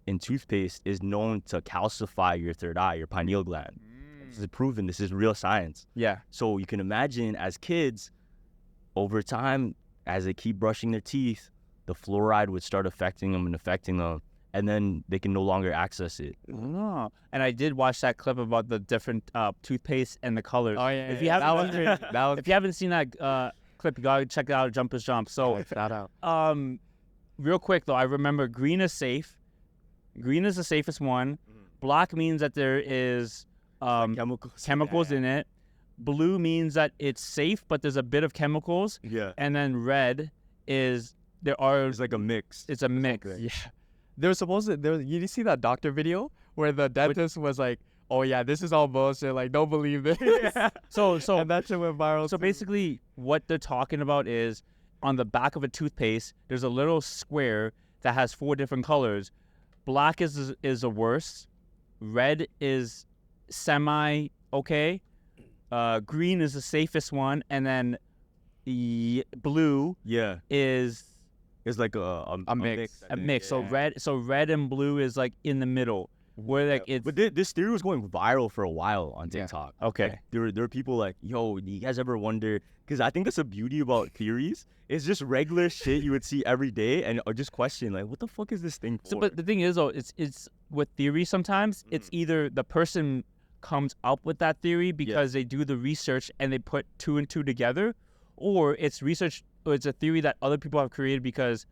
in toothpaste is known to calcify your third eye, your pineal gland. This is proven. This is real science. Yeah. So you can imagine as kids, over time, as they keep brushing their teeth, the fluoride would start affecting them, and then they can no longer access it. Oh. And I did watch that clip about the different toothpaste and the colors. Oh yeah. If you haven't that was if you haven't seen that clip, you gotta check it out. Jumpers Jump. So shout out. real quick though, I remember green is safe. Green is the safest one. Black means that there is chemicals in it. Blue means that it's safe, but there's a bit of chemicals. Yeah. And then red is It's like a mix. it's a mix. Yeah. There was you see that doctor video where the dentist was like, "Oh yeah, this is all bullshit. Like, don't believe this." So And that shit went viral. So too. basically, what they're talking about is on the back of a toothpaste, there's a little square that has 4 different colors. Black is the worst. Red is semi okay. Green is the safest one, and then blue Yeah. is It's like a mix. a mix. Yeah. So red and blue is like in the middle, where like it's But this theory was going viral for a while on TikTok. okay. There were people like, yo, do you guys ever wonder? Because I think that's the beauty about theories. It's just regular shit you would see every day and just question, like, what the fuck is this thing for? So, but the thing is, though, it's with theory sometimes, it's either the person comes up with that theory because they do the research and they put 2 and 2 together, or it's research, or it's a theory that other people have created because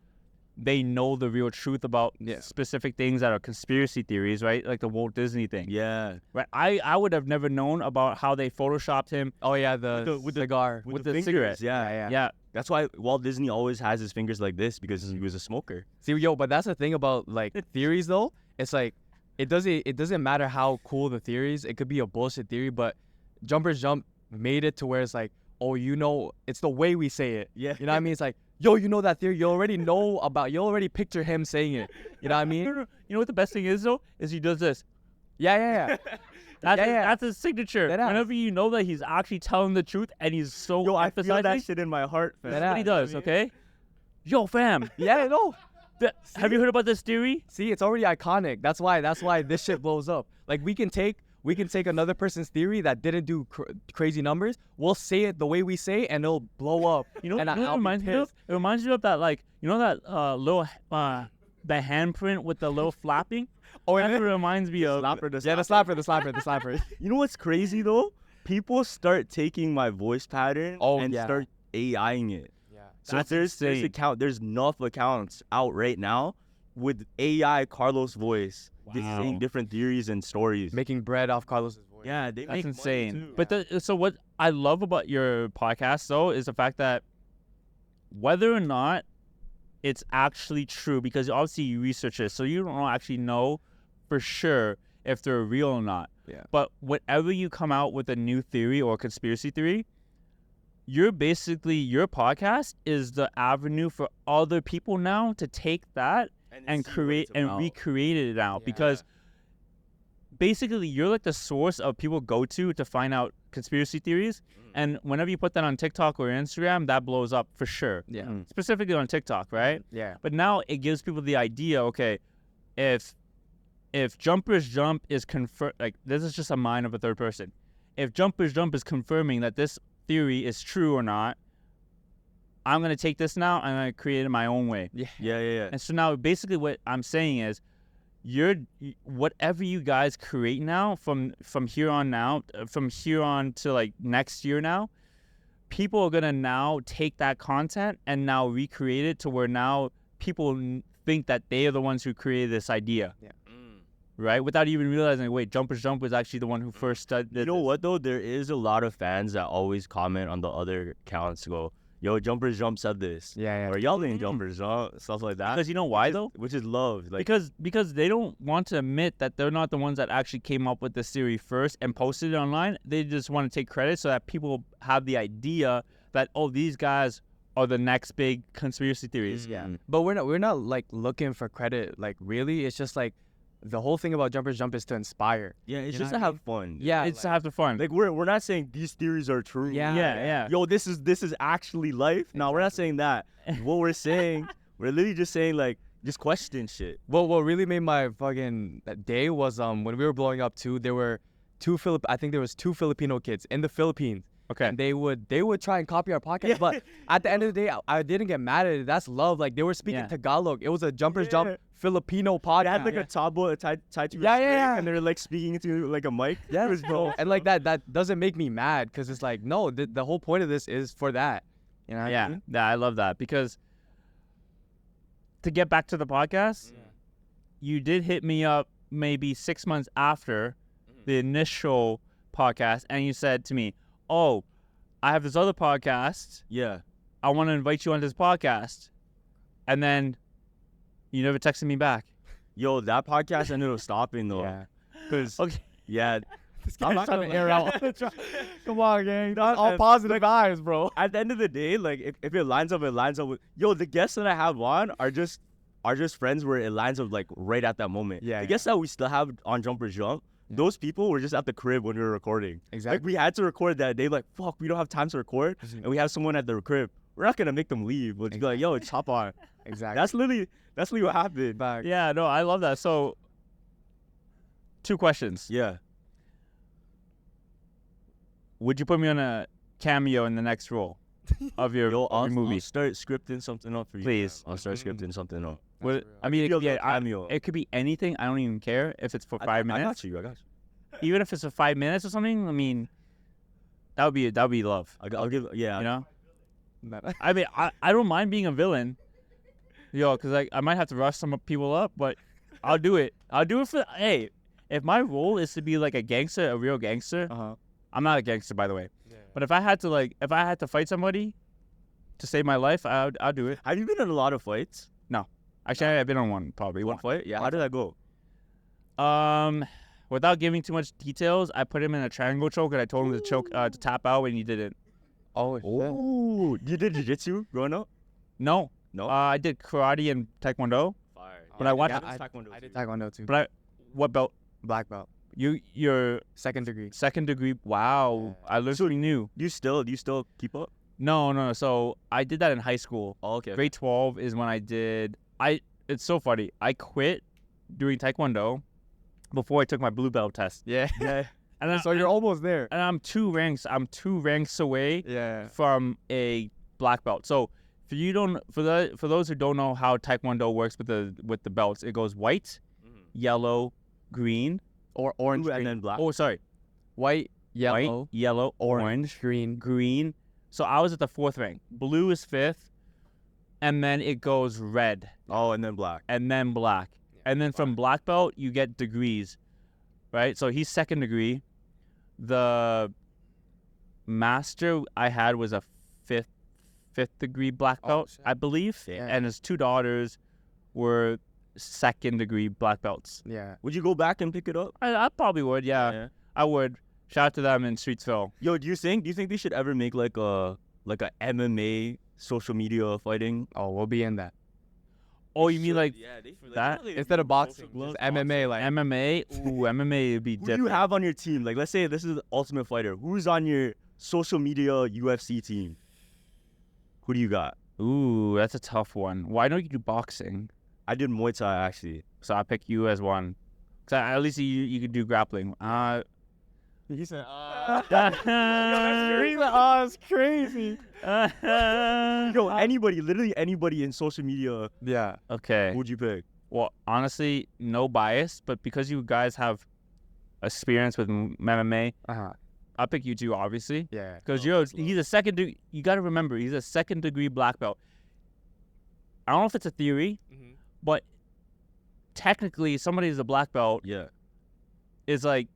they know the real truth about specific things that are conspiracy theories, right? Like the Walt Disney thing. Yeah. Right. I would have never known about how they photoshopped him. Oh yeah, with the cigar. with the the fingers, cigarette. Yeah. Yeah. That's why Walt Disney always has his fingers like this, because he was a smoker. See, yo, but that's the thing about like theories though. It's like it doesn't matter how cool the theories. It could be a bullshit theory, but Jumpers Jump made it to where it's like, oh, you know, it's the way we say it. Yeah. You know what I mean? It's like, yo, you know that theory. You already picture him saying it. You know what I mean? You know what the best thing is though? Is he does this. Yeah. That's his signature. That ass. Whenever you know that he's actually telling the truth and he's so Yo, I feel emphasizing, that shit in my heart, fam. that's what he does, okay? Yo, fam. Yeah, no. Have you heard about this theory? See, it's already iconic. That's why this shit blows up. Like we can take we can take another person's theory that didn't do crazy numbers. We'll say it the way we say, and it'll blow up. You know, and you know what it reminds me of? It reminds me of that, like, you know that little the handprint with the little flapping. Oh, that's what it reminds me of. The slapper. You know what's crazy though? People start taking my voice pattern and start AIing it. Yeah. So there's enough accounts out right now with AI Carlos voice saying different theories and stories. Making bread off Carlos's voice. Yeah, that's insane. But so what I love about your podcast though is the fact that whether or not it's actually true, because obviously you research it, so you don't actually know for sure if they're real or not. Yeah. But whenever you come out with a new theory or conspiracy theory, your podcast is the avenue for other people now to take that and create and recreate it out, because basically you're like the source of people go to find out conspiracy theories. And whenever you put that on TikTok or Instagram, that blows up for sure. Yeah. Specifically on TikTok, right? Yeah. But now it gives people the idea, okay, if Jumpers Jump is like, this is just a mind of a third person. If Jumpers Jump is confirming that this theory is true or not, I'm going to take this now and I'm going to create it in my own way. Yeah. And so now basically what I'm saying is, whatever you guys create now from here on to like next year now, people are gonna now take that content and now recreate it to where now people think that they are the ones who created this idea. Yeah. Right? Without even realizing, wait, Jumpers Jump was actually the one who first started this. You know what though? There is a lot of fans that always comment on the other accounts, go, yo, Jumpers Jump said this. Yeah. Or y'all ain't Jumpers Jump, stuff like that. Because you know why though? Which is love. Like, because they don't want to admit that they're not the ones that actually came up with this theory first and posted it online. They just want to take credit so that people have the idea that, oh, these guys are the next big conspiracy theories. Yeah. But we're not like looking for credit. Like really, it's just like the whole thing about Jumpers Jump is to inspire. Yeah, it's just to have fun. Yeah, it's to have the fun. Like we're not saying these theories are true. Yeah. Yo, this is actually life. No, we're not saying that. What we're saying, we're literally just saying like, just question shit. Well, what really made my fucking day was when we were blowing up too. There were two Filipino kids in the Philippines. Okay. And they would try and copy our podcast, but at the end of the day, I didn't get mad at it. That's love. Like they were speaking Tagalog. It was a Jumpers Jump Filipino podcast. They had like a tabo tied to a string, and they're like speaking into like a mic. Yeah, bro. And like that doesn't make me mad, because it's like, no, the whole point of this is for that. You know? Yeah, I love that, because to get back to the podcast, you did hit me up maybe 6 months after the initial podcast, and you said to me, oh, I have this other podcast. Yeah. I want to invite you on this podcast. And then you never texted me back. Yo, that podcast ended up stopping though. Yeah. Because, this I'm not trying to air out. Come on, gang. All positive vibes, bro. At the end of the day, like if it lines up, it lines up with, yo, the guests that I have on are just friends where it lines up like right at that moment. Yeah. The guests that we still have on Jumpers Jump, those people were just at the crib when we were recording. Exactly. Like we had to record that day. Like, fuck, we don't have time to record, and we have someone at the crib. We're not gonna make them leave. We'll just be like, yo, it's hop on. Exactly. That's literally what happened. Back. Yeah, no, I love that. So, 2 questions. Yeah. Would you put me on a cameo in the next role of your, I'll movie? I'll start scripting something up for you. Please. I'll start scripting something up. I mean, Cameo. it could be anything. I don't even care if it's for 5 minutes. I got you. Even if it's for 5 minutes or something. I mean, that would be love. I'll give. Yeah. You know. I mean, I don't mind being a villain, because I might have to rush some people up, but I'll do it. I'll do it for. Hey, if my role is to be like a gangster, a real gangster, I'm not a gangster, by the way. Yeah. But if I had to fight somebody to save my life, I'll do it. Have you been in a lot of fights? No, actually, I've been on one probably. One fight? Yeah. How did that go? Without giving too much details, I put him in a triangle choke, and I told him to choke to tap out, and he didn't. Oh, you did jiu-jitsu growing up? No. No. I did karate and taekwondo. Fire. But I watched. I did taekwondo too. But what belt? Black belt. You're second degree. Second degree. Wow. I literally knew. Do you still keep up? No. So I did that in high school. Oh, okay. Grade 12 is when I did. It's so funny. I quit doing taekwondo before I took my blue belt test. Yeah. So you're almost there. And I'm two ranks away Yeah. from a black belt. So for those who don't know how Taekwondo works with the belts, it goes white, yellow, green, Or orange, Blue green. and then black. oh sorry, White, yellow, white, yellow, orange, green. So I was at the 4th rank. Blue is 5th, and then it goes red, Oh, and then black. and then black. And then from black belt, you get degrees, right? So he's 2nd degree. The master I had was a 5th degree black belt, shit. I believe. Yeah. And his 2 daughters were 2nd degree black belts. Yeah. Would you go back and pick it up? I probably would, yeah. I would. Shout out to them in Streetsville. Yo, do you think they should ever make like a MMA social media fighting? Oh, we'll be in that. Oh, you mean like that? Instead of boxing, just MMA, like MMA? Ooh, MMA would be Who different. do you have on your team? Like, let's say this is the Ultimate Fighter. Who's on your social media UFC team? Who do you got? Ooh, that's a tough one. Well, I know you do boxing, I did Muay Thai actually. so I'll pick you as one. So at least you could do grappling. he said, That's it's crazy. Yo, anybody, literally anybody in social media, Yeah. Okay. who'd you pick? Well, honestly, no bias, but because you guys have experience with MMA, I'll pick you two, obviously. Yeah. Because that's he's a 2nd degree. You got to remember, he's a 2nd degree black belt. I don't know if it's a theory, but technically, somebody who's a black belt Yeah. is like,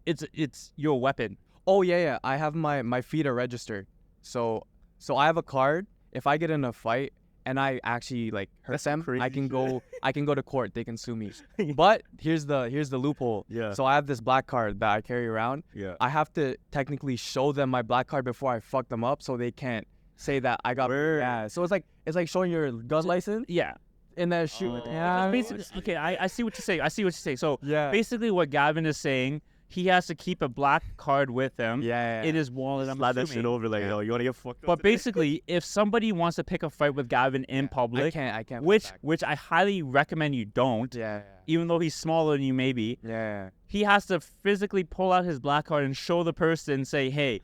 it's your weapon. Oh yeah. I have my feet are registered, so I have a card. If I get in a fight and I actually like hurt That's them, crazy I can shit. go to court. They can sue me. But here's the loophole. Yeah. So I have this black card that I carry around. Yeah. I have to technically show them my black card before I fuck them up, so they can't say that I got. Word. Yeah. So it's like showing your gun license Yeah. in that shoe. Oh. Yeah. Basically, okay, I see what you say. So Yeah. basically, what Gavin is saying, he has to keep a black card with him Yeah. in his wallet. I'm Slide that shit assuming. over like, yo, you want to get fucked up But today? basically, if somebody wants to pick a fight with Gavin in public, I can't. which I highly recommend you don't, Yeah. even though he's smaller than you maybe, Yeah. he has to physically pull out his black card and show the person, say, hey,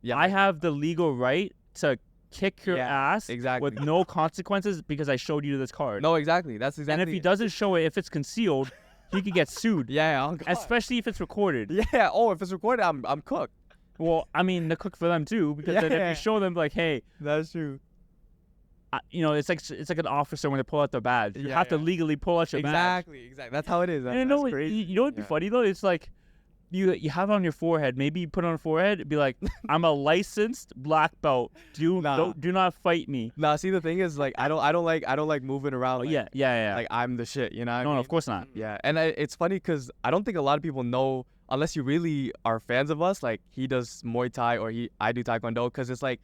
Yeah. I have the legal right to kick your ass exactly. with no consequences because I showed you this card. No, exactly. That's exactly. And if he doesn't show it, if it's concealed, he could get sued. Yeah. Oh, God. Especially if it's recorded. Yeah. Oh, if it's recorded, I'm cooked. Well, I mean, the cook for them too, because then if Yeah. you show them like, hey, That's true. it's like an officer when they pull out their badge. You Yeah, have to yeah. legally pull out your badge. Exactly. That's how it is. And That's you crazy. know what'd be Yeah. funny though? It's like you have it on your forehead. Maybe you put it on your forehead. It'd be like, I'm a licensed black belt. Do not fight me. Nah, see the thing is like I don't like moving around. Like, Yeah. Like I'm the shit. You know. What I No, mean? of course not. Yeah, and it's funny because I don't think a lot of people know unless you really are fans of us. Like he does Muay Thai or I do Taekwondo because it's like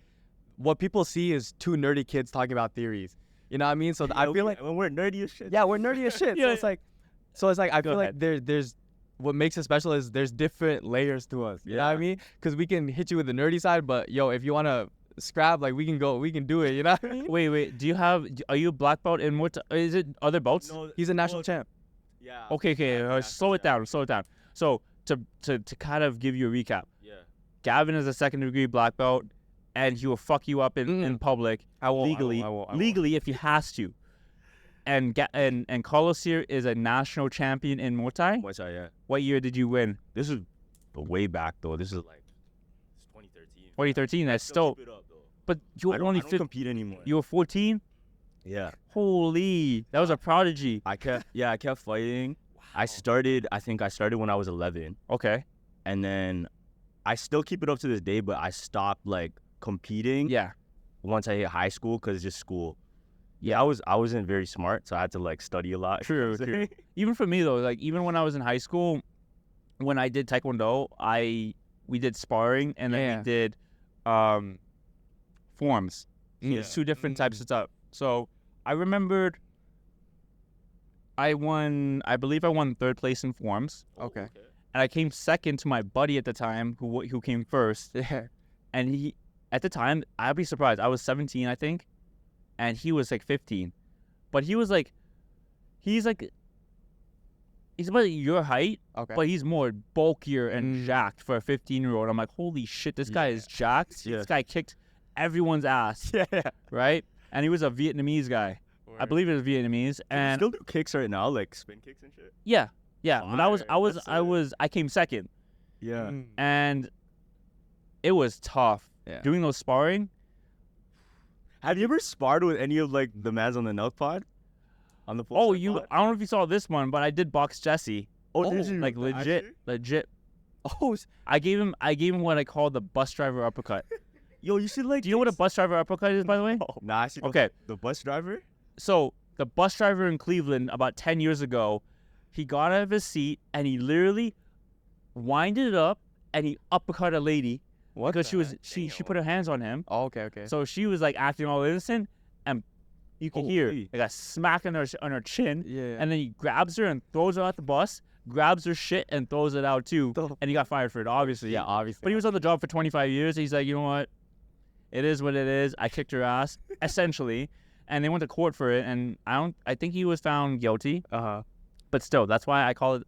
what people see is two nerdy kids talking about theories. You know what I mean? So I feel like when we're nerdy as shit. yeah, we're nerdy as shit. Yeah, So it's like I feel ahead. like there's what makes it special is there's different layers to us. You know what I Yeah. mean? Because we can hit you with the nerdy side, but yo, if you wanna scrap, like we can do it. You know what I mean? Wait. Are you a black belt in what? Is it other belts? No, He's a national champ. Yeah. Okay. Slow it down. So to kind of give you a recap, Yeah. Gavin is a 2nd degree black belt, and he will fuck you up in public I won't legally. I won't. Legally, if he has to. And Carlos here is a national champion in Muay Thai. Muay Thai, yeah. What year did you win? This is way back though. This is like 2013. 2013. That's still. Keep it up, though. But you I were don't, only I don't 15. compete anymore. You were 14. Yeah. Holy, that was a prodigy. I kept fighting. I think I started when I was 11, Okay. and then I still keep it up to this day, but I stopped like competing Yeah. once I hit high school because just school. Yeah. I wasn't very smart, so I had to like study a lot. True. Even for me though, like even when I was in high school, when I did Taekwondo, we did sparring and then we did forms. Yeah. It's two different types of stuff. So I remembered I believe I won 3rd place in forms, Okay. and I came 2nd to my buddy at the time who came 1st. Yeah. And he, at the time, I'd be surprised. I was 17, I think, and he was like 15. But he's like He's about your height, Okay. but he's more bulkier and jacked for a 15-year-old. I'm like, holy shit, this guy is jacked. Yeah. This guy kicked everyone's ass, yeah. right? And he was a Vietnamese guy. I believe it was Vietnamese. Can you And still do kicks right now, like spin kicks and shit. yeah. But Fire. I came second, Yeah. and it was tough. Yeah. Doing those sparring. Have you ever sparred with any of like the mans on the Nelk pod? On the Oh, Full Set pod? I don't know if you saw this one, but I did box Jesse. Oh, did you? Like legit, Actually? legit. Oh, I gave him what I call the bus driver uppercut. Yo, you should like. Do you know what a bus driver uppercut is, by the way? Nah, I see. Okay. The bus driver. So the bus driver in Cleveland about 10 years ago, he got out of his seat and he literally winded it up and he uppercut a lady what? because she put her hands on him. Oh, okay. So she was like acting all innocent, and you can hear hey. like a smack on her chin, Yeah. and then he grabs her and throws her out the bus, grabs her shit and throws it out too, and he got fired for it, obviously. yeah, obviously. But he was on the job for 25 years. He's like, you know what? It is what it is. I kicked her ass, essentially, and they went to court for it. And I think he was found guilty. But still, that's why I call it.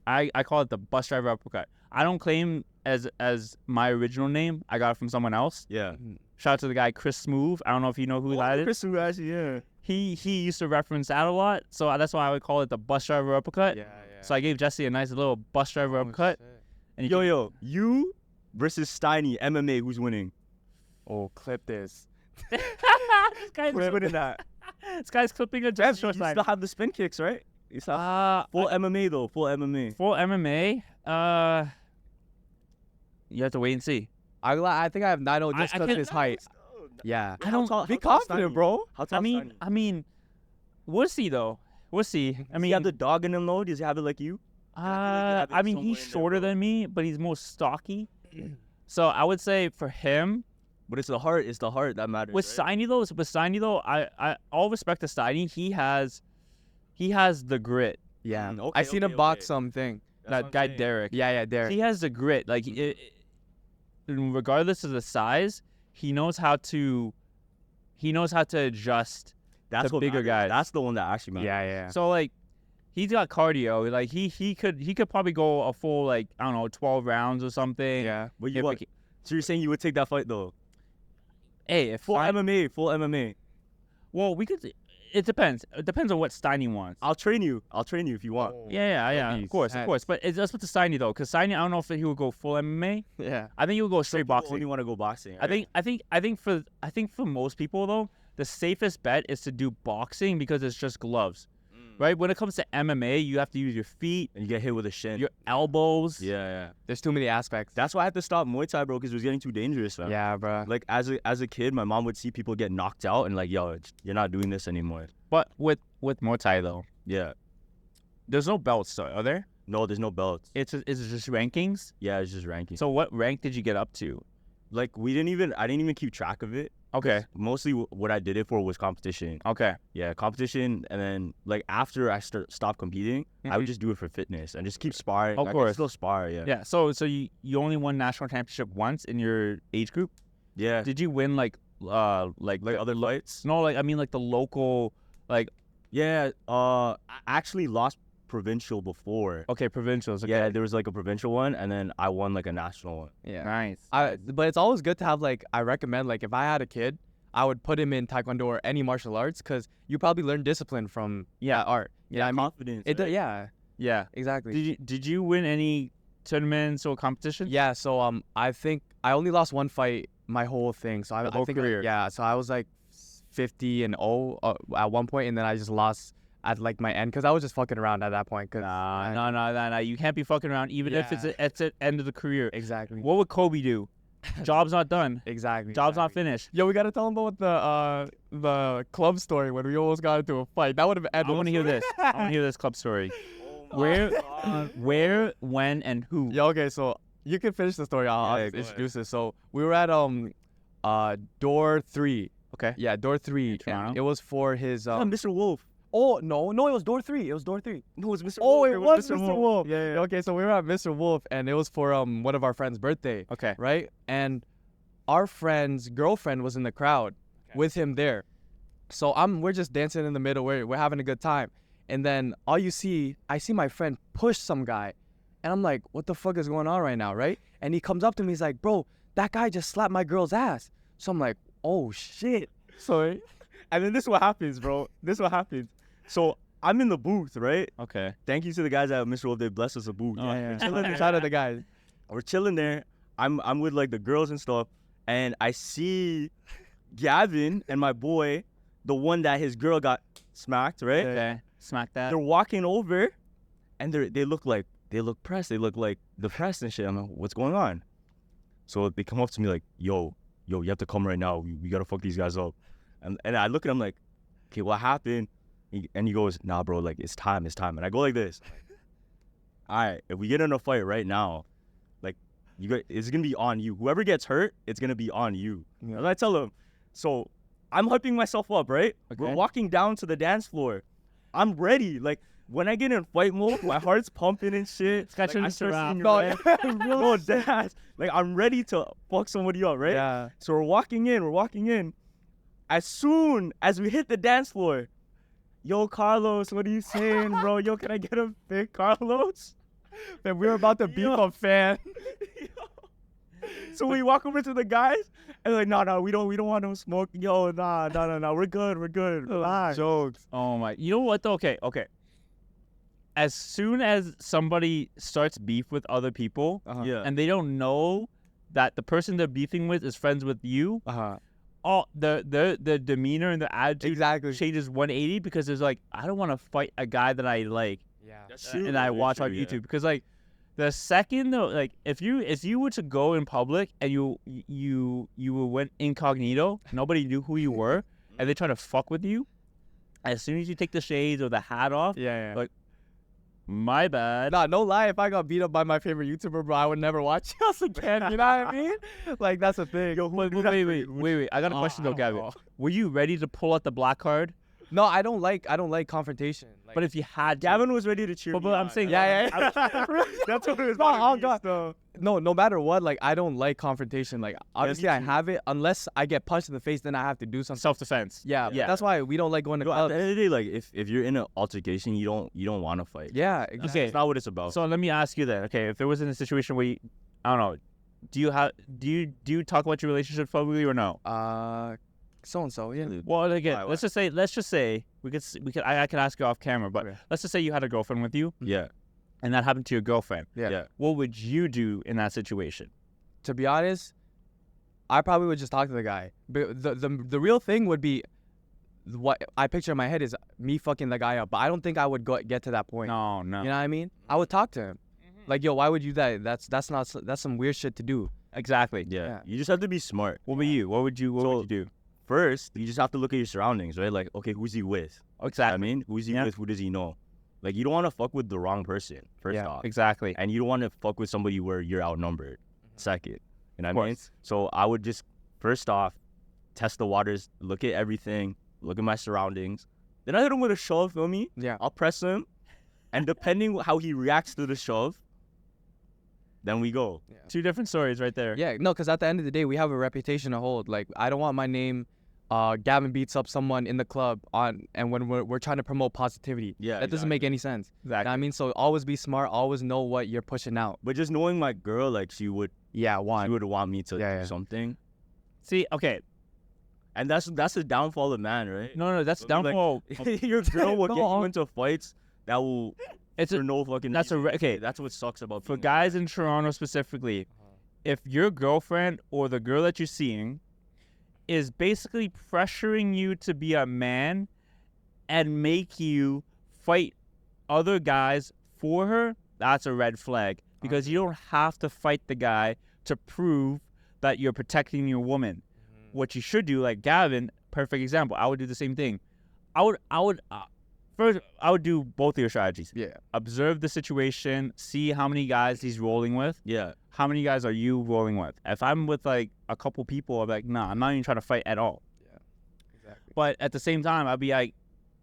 I call it the bus driver uppercut. I don't claim as my original name. I got it from someone else. Yeah. Shout out to the guy Chris Smooth. I don't know if you know who that is. Chris Smooth, yeah. He used to reference that a lot, so that's why I would call it the bus driver uppercut. Yeah. So I gave Jesse a nice little bus driver uppercut. And Yo, you versus Steiny MMA. Who's winning? Oh, clip this. this guy's Clipping that. This guy's clipping a You Jesse short still have the spin kicks, right? You still full MMA though. Full MMA. Full MMA. You have to wait and see. I think I have 9-0 just I because can't- his height. Yeah. I don't Be confident, bro. How tall I mean, we'll see though. We'll see. I Does mean, he have the dog in him though? Does he have it like you? have it I mean, somewhere he's in there, shorter bro. than me, but he's more stocky. So I would say for him, But it's the heart. It's the heart that matters. with right? Steiny though, I all respect to Steiny. He has the grit. Yeah. Okay, I seen him box something. That's what That I'm guy saying. Derek. Yeah, Derek. He has the grit. Like, regardless of the size, he knows how to adjust. That's the what bigger matters. guys. That's the one that actually matters. Yeah. So like, he's got cardio. Like he could probably go a full, like, I don't know, 12 rounds or something. Yeah. But you If what? we- So you're saying you would take that fight though? Hey, if Full I, MMA. Full MMA. well, we could. It depends. It depends on what Steiny wants. I'll train you. I'll train you if you want. Yeah. be Of course. But it's just with the Steiny though, because Steiny, I don't know if he would go full MMA. Yeah. I think he would go Some straight people boxing. only want to go boxing. I think for most people though, the safest bet is to do boxing because it's just gloves, right? When it comes to MMA, you have to use your feet, And you get hit with a shin. your elbows. Yeah. There's too many aspects. That's why I had to stop Muay Thai, bro, because it was getting too dangerous, fam. Yeah, bro. Like as a kid, my mom would see people get knocked out and like, yo, you're not doing this anymore. But with Muay Thai though, Yeah. there's no belts, are there? No, there's no belts. It's just rankings. Yeah, it's just ranking. So what rank did you get up to? Like I didn't even keep track of it. Okay. Mostly what I did it for was competition. Okay. Yeah, competition, and then like after I stopped competing, I would Mhm. just do it for fitness and just keep sparring. Of I course. could still spar. Yeah. Yeah. So you only won national championship once in your age group. Yeah. Did you win like Like other fights? no, like I mean like the local, like, Yeah. I actually lost provincial before. okay, provincials? Okay. Yeah, there was like a provincial one, and then I won like a national one. Yeah. Nice. But it's always good to have, like, I recommend, like, if I had a kid, I would put him in Taekwondo or any martial arts because you probably learn discipline from that art. You know what I mean? Confidence. It right? yeah, Yeah. exactly. Did you win any tournaments or competitions? Yeah, so I think I only lost one fight my whole thing. So I whole think career. yeah, so I was like 50-0 at one point, and then I just lost at like my end because I was just fucking around at that point. No. You can't be fucking around even if it's Yeah. at the end of the career. Exactly. What would Kobe do? Job's not done. Exactly. Job's not exactly. finished. Yo, we gotta tell them about the club story when we almost got into a fight. That would have I ended. want to hear this. I want to hear this club story. Where, when, and who? Yeah, okay, so you can finish the story. I'll Yeah, go introduce it. So we were at door 3. Okay. Yeah, door 3. Toronto? And it was for his Mr. Wolf. Oh no, it was door 3. It was door 3. No, it was Mr. Oh, Wolf. it was Mr. Wolf. Yeah. Okay, so we were at Mr. Wolf and it was for one of our friends' birthday, Okay. right? And our friend's girlfriend was in the crowd with him there. So we're just dancing in the middle. We're having a good time. And then I see my friend push some guy. And I'm like, what the fuck is going on right now, right? And he comes up to me, he's like, bro, that guy just slapped my girl's ass. So I'm like, oh shit. Sorry. And then this is what happens, bro. This is what happens. So I'm in the booth, right? Okay. Thank you to the guys at Mr. Wolf. They blessed us a booth. Yeah. Shout out the guys. We're chilling there. I'm with like the girls and stuff. And I see Gavin and my boy, the one that his girl got smacked, right? Okay. Smack that. They're walking over and they look pressed. They look like depressed and shit. I'm like, what's going on? So they come up to me like, yo, you have to come right now. We gotta fuck these guys up. And I look at him like, okay, what happened? And he goes, nah, bro, like, it's time. And I go like this. All right, if we get in a fight right now, like, it's going to be on you. Whoever gets hurt, it's going to be on you. Yeah. And I tell him, so I'm hyping myself up, right? Okay. We're walking down to the dance floor. I'm ready. Like, when I get in fight mode, my heart's pumping and shit. Scratch like, your I start around. seeing red. No, dance. Like, I'm ready to fuck somebody up, right? Yeah. So we're walking in. As soon as we hit the dance floor, yo, Carlos, what are you saying, bro? Yo, can I get a pic, Carlos? Man, we were about to beef a fan. So we walk over to the guys and like, no, we don't want no smoke. Yo, nah, we're good. Relax. Jokes. Oh my. You know what though? Okay. As soon as somebody starts beef with other people, Yeah. and they don't know that the person they're beefing with is friends with you, all the demeanor and the attitude Exactly. changes 180 because there's like, I don't want to fight a guy that I like Yeah. and I watch on YouTube because like the second though, like if you were to go in public and you went incognito, nobody knew who you were, and they try to fuck with you, as soon as you take the shades or the hat off, Yeah. Like, my bad. Nah, no lie. If I got beat up by my favorite YouTuber, bro, I would never watch us again. You know what I mean? Like, that's the thing. Yo, wait. I got a question though, Gavin. Were you ready to pull out the black card? No, I don't like confrontation. Like, But if you had to, Gavin was ready to cheer But me I'm on. saying, Yeah. That's what it was No, about. oh, God. no matter what, like, I don't like confrontation. Like, obviously, I have it unless I get punched in the face, then I have to do something. self-defense. Yeah. Yeah. That's why we don't like going to Yo, at clubs. the end of the day, like if you're in an altercation, you don't want to fight. Yeah. That's, Exactly. that's not what it's about. So let me ask you then. Okay, if there was in a situation where I don't know, do you talk about your relationship publicly or no? So and so. Yeah. Well, again, Why? let's just say I could ask you off camera, but Okay. let's just say you had a girlfriend with you, yeah. and that happened to your girlfriend. Yeah. What would you do in that situation? To be honest, I probably would just talk to the guy. But the real thing would be what I picture in my head is me fucking the guy up. But I don't think I would get to that point. No. You know what I mean? I would talk to him. Like, yo, why would you do that? That's some weird shit to do. Exactly. Yeah. Yeah. You just have to be smart. What about you? What would you do? First, you just have to look at your surroundings, right? Like, okay, who's he with? Exactly. I mean, who's he Yeah. with? Who does he know? Like, you don't want to fuck with the wrong person, first Yeah. off. Exactly. And you don't want to fuck with somebody where you're outnumbered, second. You know Of what I mean? course. So I would just, first off, test the waters, look at everything, look at my surroundings. Then I hit him with a shove, feel me? Yeah. I'll press him. And depending how he reacts to the shove, then we go. Two different stories right there. Yeah. No, because at the end of the day, we have a reputation to hold. Like, I don't want my name. Gavin beats up someone in the club and when we're trying to promote positivity. Yeah, That doesn't make any sense. You know Exactly. what I mean? So always be smart. Always know what you're pushing out. But just knowing my girl, like, she would want me to Yeah. do something. See, okay. And that's the downfall of man, right? No, that's Like, downfall. Your girl will get No. you into fights that will It's for a, no fucking that's a reason. okay. That's what sucks about For being a guys man. in Toronto specifically, if your girlfriend or the girl that you're seeing is basically pressuring you to be a man and make you fight other guys for her, that's a red flag. Because you don't have to fight the guy to prove that you're protecting your woman. What you should do, like Gavin, perfect example. I would do the same thing. First, I would do both of your strategies. Yeah. Observe the situation, see how many guys he's rolling with. Yeah. How many guys are you rolling with? If I'm with like a couple people, I'm like, nah, I'm not even trying to fight at all. Yeah. Exactly. But at the same time, I'd be like,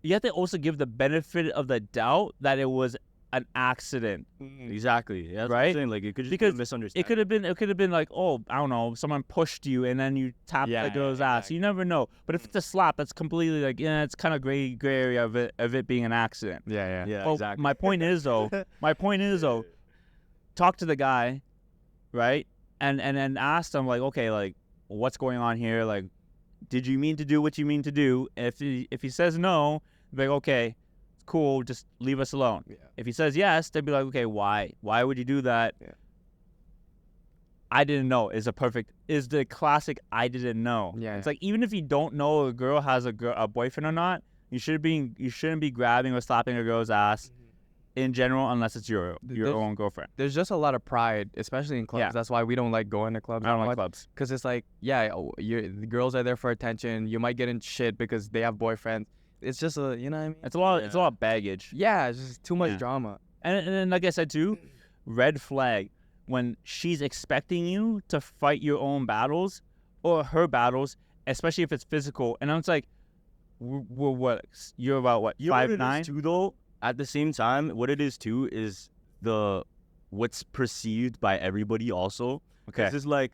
you have to also give the benefit of the doubt that it was an accident, Exactly. Yeah, that's what I'm right? saying. Like it could just be Because a misunderstanding. it could have been like, oh, I don't know, someone pushed you and then you tapped the girl's ass. You never know. But if it's a slap, that's completely like, yeah, it's kind of gray area of it being an accident. Yeah. Yeah, Well, exactly. my point is though, talk to the guy, right? And then ask him like, okay, like what's going on here? Like, did you mean to do what you mean to do? If he says no, be like, okay, it's cool, just leave us alone. Yeah. If he says yes, they'd be like, okay, why? Why would you do that? Yeah. I didn't know is the classic I didn't know. Yeah. It's like even if you don't know a girl has a boyfriend or not, you shouldn't be grabbing or slapping a girl's ass in general unless it's your own girlfriend. There's just a lot of pride, especially in clubs. Yeah. That's why we don't like going to clubs. I don't like clubs. Because it's like, the girls are there for attention. You might get in shit because they have boyfriends. It's just you know what I mean? It's a lot. It's a lot of baggage. Yeah, it's just too much Yeah. drama. And then, like I said too, red flag when she's expecting you to fight your own battles or her battles, especially if it's physical. And I'm like, we're what? You're about what? You know what 5'9"? it is too, though. At the same time, what it is too is what's perceived by everybody also. Okay. This is like,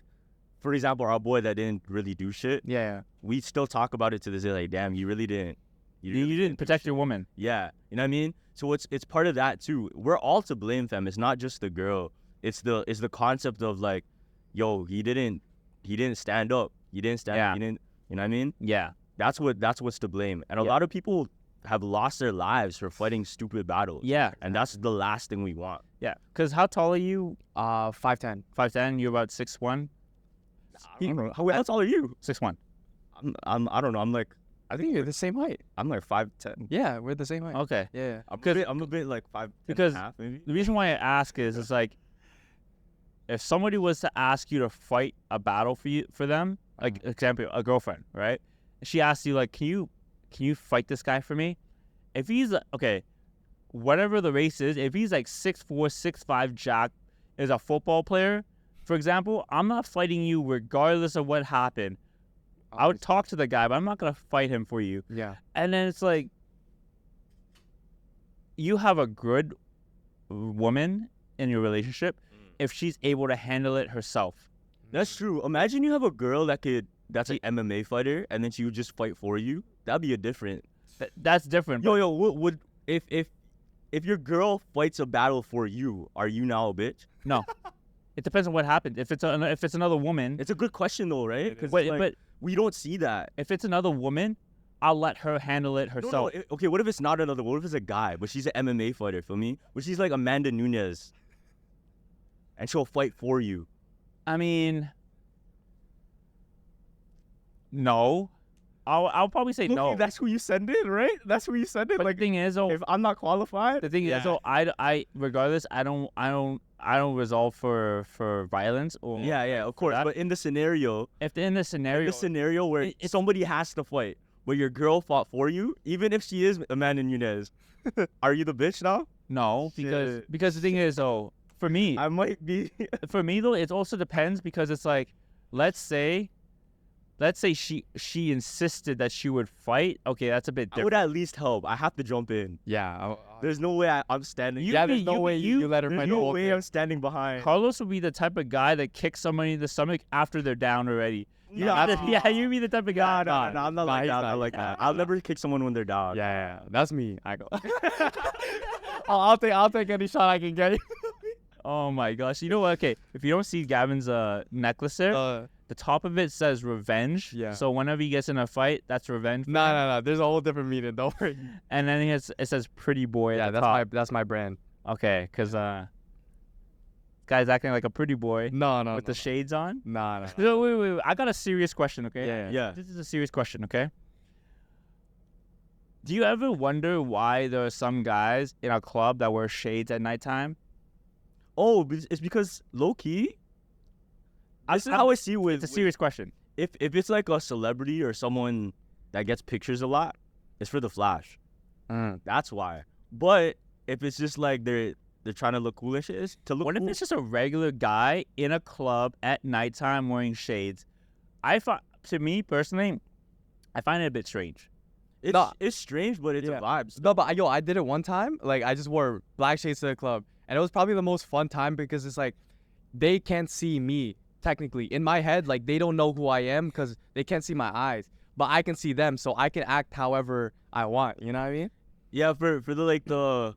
for example, our boy that didn't really do shit. Yeah. We still talk about it to this day. Like, damn, you really didn't. You really didn't do protect shit. your woman. Yeah, you know what I mean. So it's part of that too. We're all to blame, fam. It's not just the girl. It's the concept of like, yo, he didn't stand up. He didn't stand. Yeah. He didn't. You know what I mean? Yeah. That's what's to blame. And a lot of people have lost their lives for fighting stupid battles. Yeah. And that's the last thing we want. Yeah. Because how tall are you? 5'10". 5'10". You're about 6'1". I don't know. How tall are you? 6'1". I don't know. I think you're the same height. I'm like 5'10". Yeah, we're the same height. Okay. Yeah. I'm a bit like 5'10" Because and a half, maybe. the reason why I ask is it's like, if somebody was to ask you to fight a battle for them, like example, a girlfriend, right? She asks you like, can you fight this guy for me? If he's okay, whatever the race is, if he's like 6'4", 6'5", jack, is a football player, for example, I'm not fighting you regardless of what happened. I would talk to the guy, but I'm not gonna fight him for you. Yeah. And then it's like, you have a good woman in your relationship if she's able to handle it herself. That's true. Imagine you have a girl that's an MMA fighter, and then she would just fight for you. That'd be a different. That's different. Yo, would if your girl fights a battle for you, are you now a bitch? No, it depends on what happened. If it's another woman, It's a good question though, right? Because but we don't see that. if it's another woman, I'll let her handle it herself. No, okay, what if it's not another? What if it's a guy, but she's an MMA fighter? Feel me? But she's like Amanda Nunes, and she'll fight for you. I mean, no. I'll probably say no. That's who you send in, right? That's who you send in. But Like, the thing is, though, if I'm not qualified, the thing is, though, I regardless, I don't resolve for violence or yeah, of course. that. But in the scenario, if in the scenario, where it's- somebody has to fight, but your girl fought for you, even if she is Amanda Nunes, are you the bitch now? no, Shit. because the thing is, though, for me, I might be. though, it also depends because it's like, let's say she insisted that she would fight. Okay, that's a bit I different. would at least help. I have to jump in. Yeah. There's no way I'm standing. There's no way you let her There's fight the no whole way thing. I'm standing behind. Carlos would be the type of guy that kicks somebody in the stomach after they're down already. Yeah, You'd be the type of guy. No, I'm not like he's that. I'm not. not like that. I'll never kick someone when they're down. Yeah. That's me. I go. I'll take any shot I can get. Oh my gosh. You know what? Okay, if you don't see Gavin's necklace there, the top of it says revenge. Yeah. So whenever he gets in a fight, that's revenge. for him. No. There's a whole different meaning. Don't worry. And then it says pretty boy Yeah, at the top. that's my brand. Okay, because guy's acting like a pretty boy No. with the shades on. No. So wait. I got a serious question, okay? Yeah. This is a serious question, okay? Do you ever wonder why there are some guys in a club that wear shades at nighttime? Oh, it's because low key. This is how I see It's a serious question. if it's like a celebrity or someone that gets pictures a lot, it's for the flash. That's why. But if it's just like they're trying to look cool and shit, it's to look What cool. if it's just a regular guy in a club at nighttime wearing shades? To me personally, I find it a bit strange. It's strange, but it's a vibe. No, but I did it one time. Like, I just wore black shades to the club, and it was probably the most fun time because it's like, they can't see me technically in my head. Like, they don't know who I am because they can't see my eyes, but I can see them, so I can act however I want. You know what I mean? Yeah, for the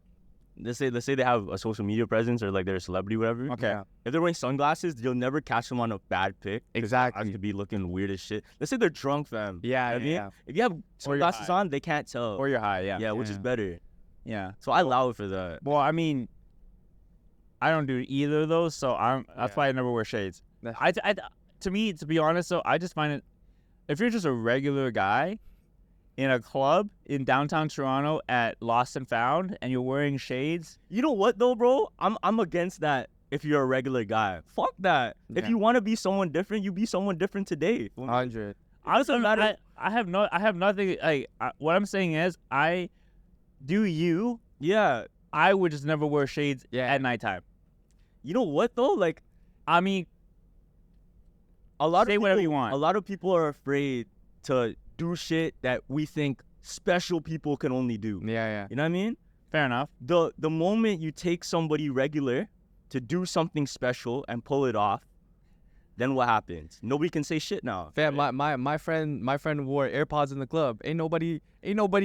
let's say they have a social media presence or like they're a celebrity, whatever. Okay. Yeah. If they're wearing sunglasses, you'll never catch them on a bad pic. Exactly. I could be looking weird as shit. Let's say they're drunk, fam. Yeah, You know what I mean? yeah. If you have sunglasses high. on, they can't tell. Or you're high, yeah. yeah, which is better. Yeah. So I allow it for that. Well, I mean, I don't do either of those, so that's Yeah. why I never wear shades. That's- To me, to be honest, though, I just find it, if you're just a regular guy in a club in downtown Toronto at Lost and Found and you're wearing shades, You know what though, bro? I'm against that. If you're a regular guy, fuck that. If Yeah. you want to be someone different, you be someone different today. 100. honestly, I have nothing. Like, what I'm saying is, Yeah. I would just never wear shades Yeah. at nighttime. You know what though? Like I mean, a lot say of whatever people- you want. A lot of people are afraid to do shit that we think special people can only do. Yeah. You know what I mean? fair enough. The moment you take somebody regular to do something special and pull it off, then what happens? Nobody can say shit now. Fam, my friend wore AirPods in the club. Ain't nobody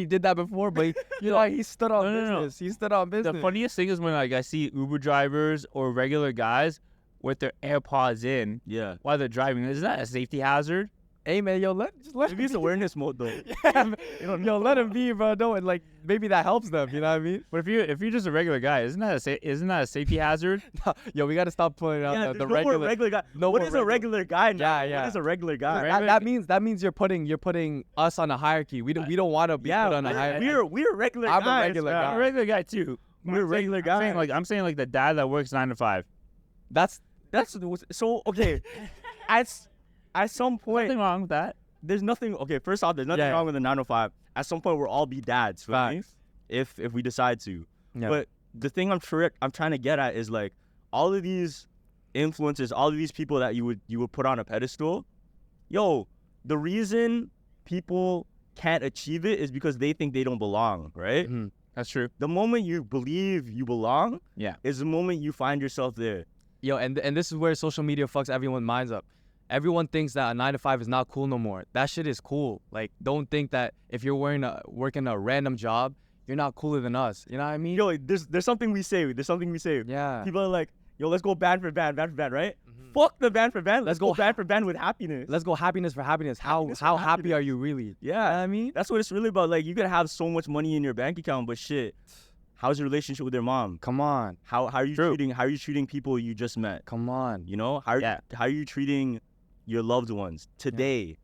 did that before, but he stood on No. business. He stood on business. The funniest thing is when like I see Uber drivers or regular guys with their AirPods in Yeah. while they're driving. Isn't that a safety hazard? Hey man, let Maybe it's awareness mode though. yeah, yo, let him be, bro. No, and like maybe that helps them. You know what I mean? But if you're just a regular guy, isn't that a safety hazard? Yo, we gotta stop pulling out Yeah, the there's no more regular. regular guy. no What more is a regular guy now? Yeah. What is a regular guy? That means you're putting us on a hierarchy. We don't want to be put on a hierarchy. we're regular I'm a guys. regular fam. guy. I'm a regular guy too. We're regular guys. I'm saying like the dad that works 9 to 5. That's That's so okay. At some point, Nothing wrong with that. there's nothing. Okay, first off, there's nothing Yeah. wrong with the 905. At some point, we'll all be dads. feel me? facts. If we decide to. Yeah. But the thing I'm trying to get at is like all of these influencers, all of these people that you would put on a pedestal. Yo, the reason people can't achieve it is because they think they don't belong, right? Mhm. That's true. The moment you believe you belong, Yeah. is the moment you find yourself there. Yo, and this is where social media fucks everyone's minds up. Everyone thinks that a 9 to 5 is not cool no more. That shit is cool. Like, don't think that if you're working a random job, you're not cooler than us. You know what I mean? Yo, there's something we say. There's something we say. Yeah. People are like, yo, let's go band for band, right? Mhm. Fuck the band for band. Let's Let's go go band for band with happiness. Let's go happiness for happiness. Happiness for How happy happiness. are you really? You know Yeah, what I mean? that's what it's really about. Like, you could have so much money in your bank account, but shit, how's your relationship with your mom? Come on. How are you True. treating people you just met? Come on. You know, how are you treating your loved ones today?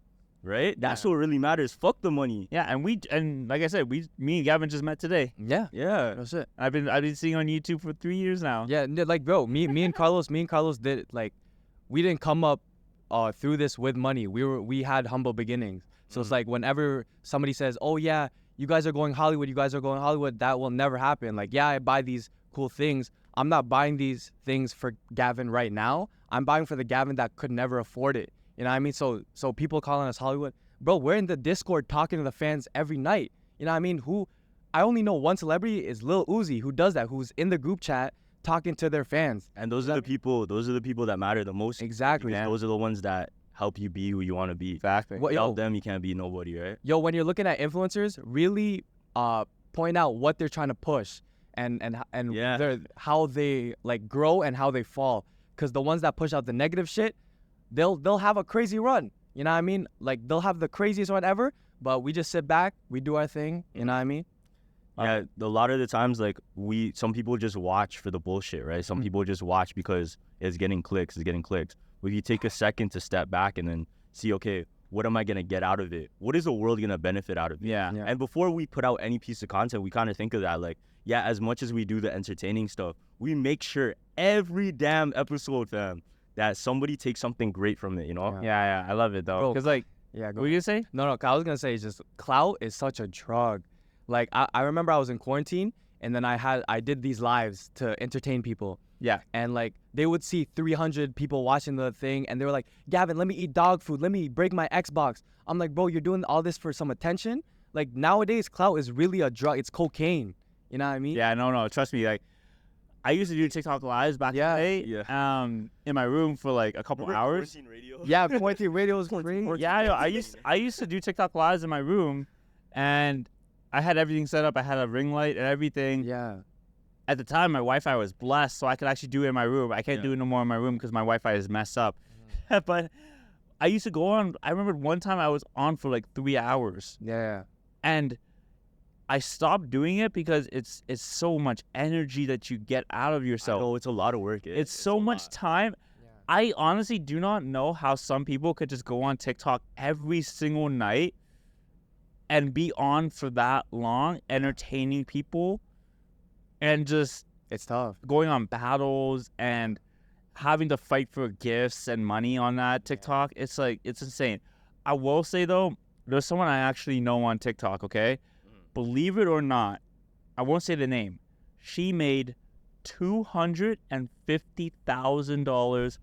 Right? That's what really matters. Fuck the money. Yeah, and like I said, me and Gavin just met today. Yeah. Yeah. That's it. I've been seeing on YouTube for 3 years now. Yeah, like bro, me and Carlos did like we didn't come up through this with money. We had humble beginnings. So it's like whenever somebody says, "Oh yeah, you guys are going Hollywood, that will never happen." Like, yeah, I buy these cool things. I'm not buying these things for Gavin right now. I'm buying for the Gavin that could never afford it. You know what I mean? So people calling us Hollywood. Bro, we're in the Discord talking to the fans every night. You know what I mean? I only know one celebrity is Lil Uzi who does that, who's in the group chat talking to their fans. And those are the people that matter the most. Exactly. Because those are the ones that help you be who you want to be. Exactly. Without them, you can't be nobody, right? Yo, when you're looking at influencers, really point out what they're trying to push and Yeah. how they like grow and how they fall. Because the ones that push out the negative shit, they'll have a crazy run. You know what I mean? Like, they'll have the craziest one ever, but we just sit back, we do our thing. You know what I mean? Yeah, a lot of the times, like, some people just watch for the bullshit, right? Some people just watch because it's getting clicks. But if you take a second to step back and then see, okay, what am I going to get out of it? What is the world going to benefit out of it? Yeah. Yeah. And before we put out any piece of content, we kind of think of that, like, yeah, as much as we do the entertaining stuff, we make sure every damn episode, fam, that somebody takes something great from it, you know? Yeah, I love it though. Bro, Because like, Yeah, what were you gonna say? No, I was gonna say just clout is such a drug. Like I remember I was in quarantine and then I did these lives to entertain people. Yeah. And like they would see 300 people watching the thing and they were like, "Gavin, let me eat dog food. Let me break my Xbox." I'm like, "Bro, you're doing all this for some attention? like nowadays clout is really a drug. It's cocaine. You know what I mean? Yeah, no, trust me. Like, I used to do TikTok lives back in the day. Yeah. In my room for like a couple hours. Yeah, quarantine radio is great. Yeah, I used to do TikTok lives in my room, and I had everything set up. I had a ring light and everything. Yeah. At the time, my Wi-Fi was blessed, so I could actually do it in my room. I can't do it no more in my room because my Wi-Fi is messed up. But I used to go on. I remember one time I was on for like 3 hours. Yeah. And I stopped doing it because it's so much energy that you get out of yourself. Oh, it's a lot of work. It's so much time. Yeah. I honestly do not know how some people could just go on TikTok every single night and be on for that long, entertaining people, and just It's tough. going on battles and having to fight for gifts and money on that TikTok. It's like, it's insane. I will say though, there's someone I actually know on TikTok, okay? Believe it or not, I won't say the name. She made $250,000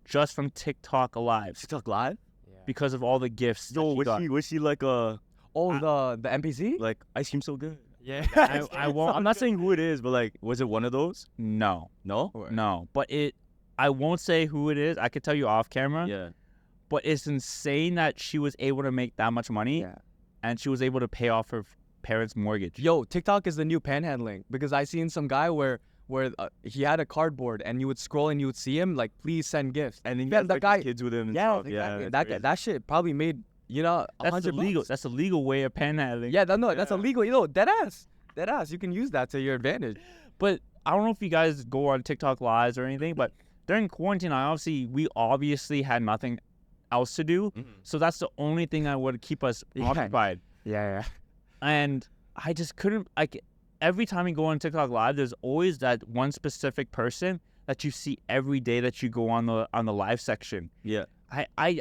just from TikTok lives TikTok live? because of all the gifts. that she got. Was she like a Oh, the NPC? like ice cream so good? Yeah. I won't. I'm not saying who it is, but like, was it one of those? No, No. no. But I won't say who it is. I could tell you off camera. Yeah. But it's insane that she was able to make that much money, Yeah. and she was able to pay off her parents' mortgage. Yo, TikTok is the new panhandling because I seen some guy where he had a cardboard and you would scroll and you would see him like, please send gifts. And then Yeah, you that like guy- his kids with him. And Yeah, stuff. exactly. Yeah. That guy, that shit probably made That's $100. illegal. That's a legal way of panhandling. Yeah, that's illegal. You know, dead ass. You can use that to your advantage. But I don't know if you guys go on TikTok lives or anything, but during quarantine, we obviously had nothing else to do. Mhm. So that's the only thing that would keep us Yeah. occupied. Yeah. And I just couldn't, like, every time you go on TikTok live, there's always that one specific person that you see every day that you go on the live section. Yeah. I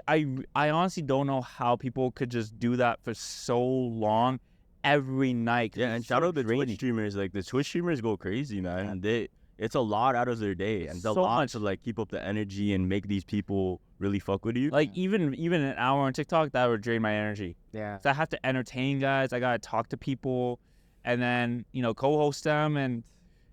honestly don't know how people could just do that for so long every night. 'cause Yeah, and it's shout so out the draining. Twitch streamers. Like the Twitch streamers go crazy, man. And it's a lot out of their day, and it's a So lot much. to like keep up the energy and make these people really fuck with you. Like even an hour on TikTok, that would drain my energy. Yeah. So I have to entertain guys. I gotta talk to people, and then co-host them, and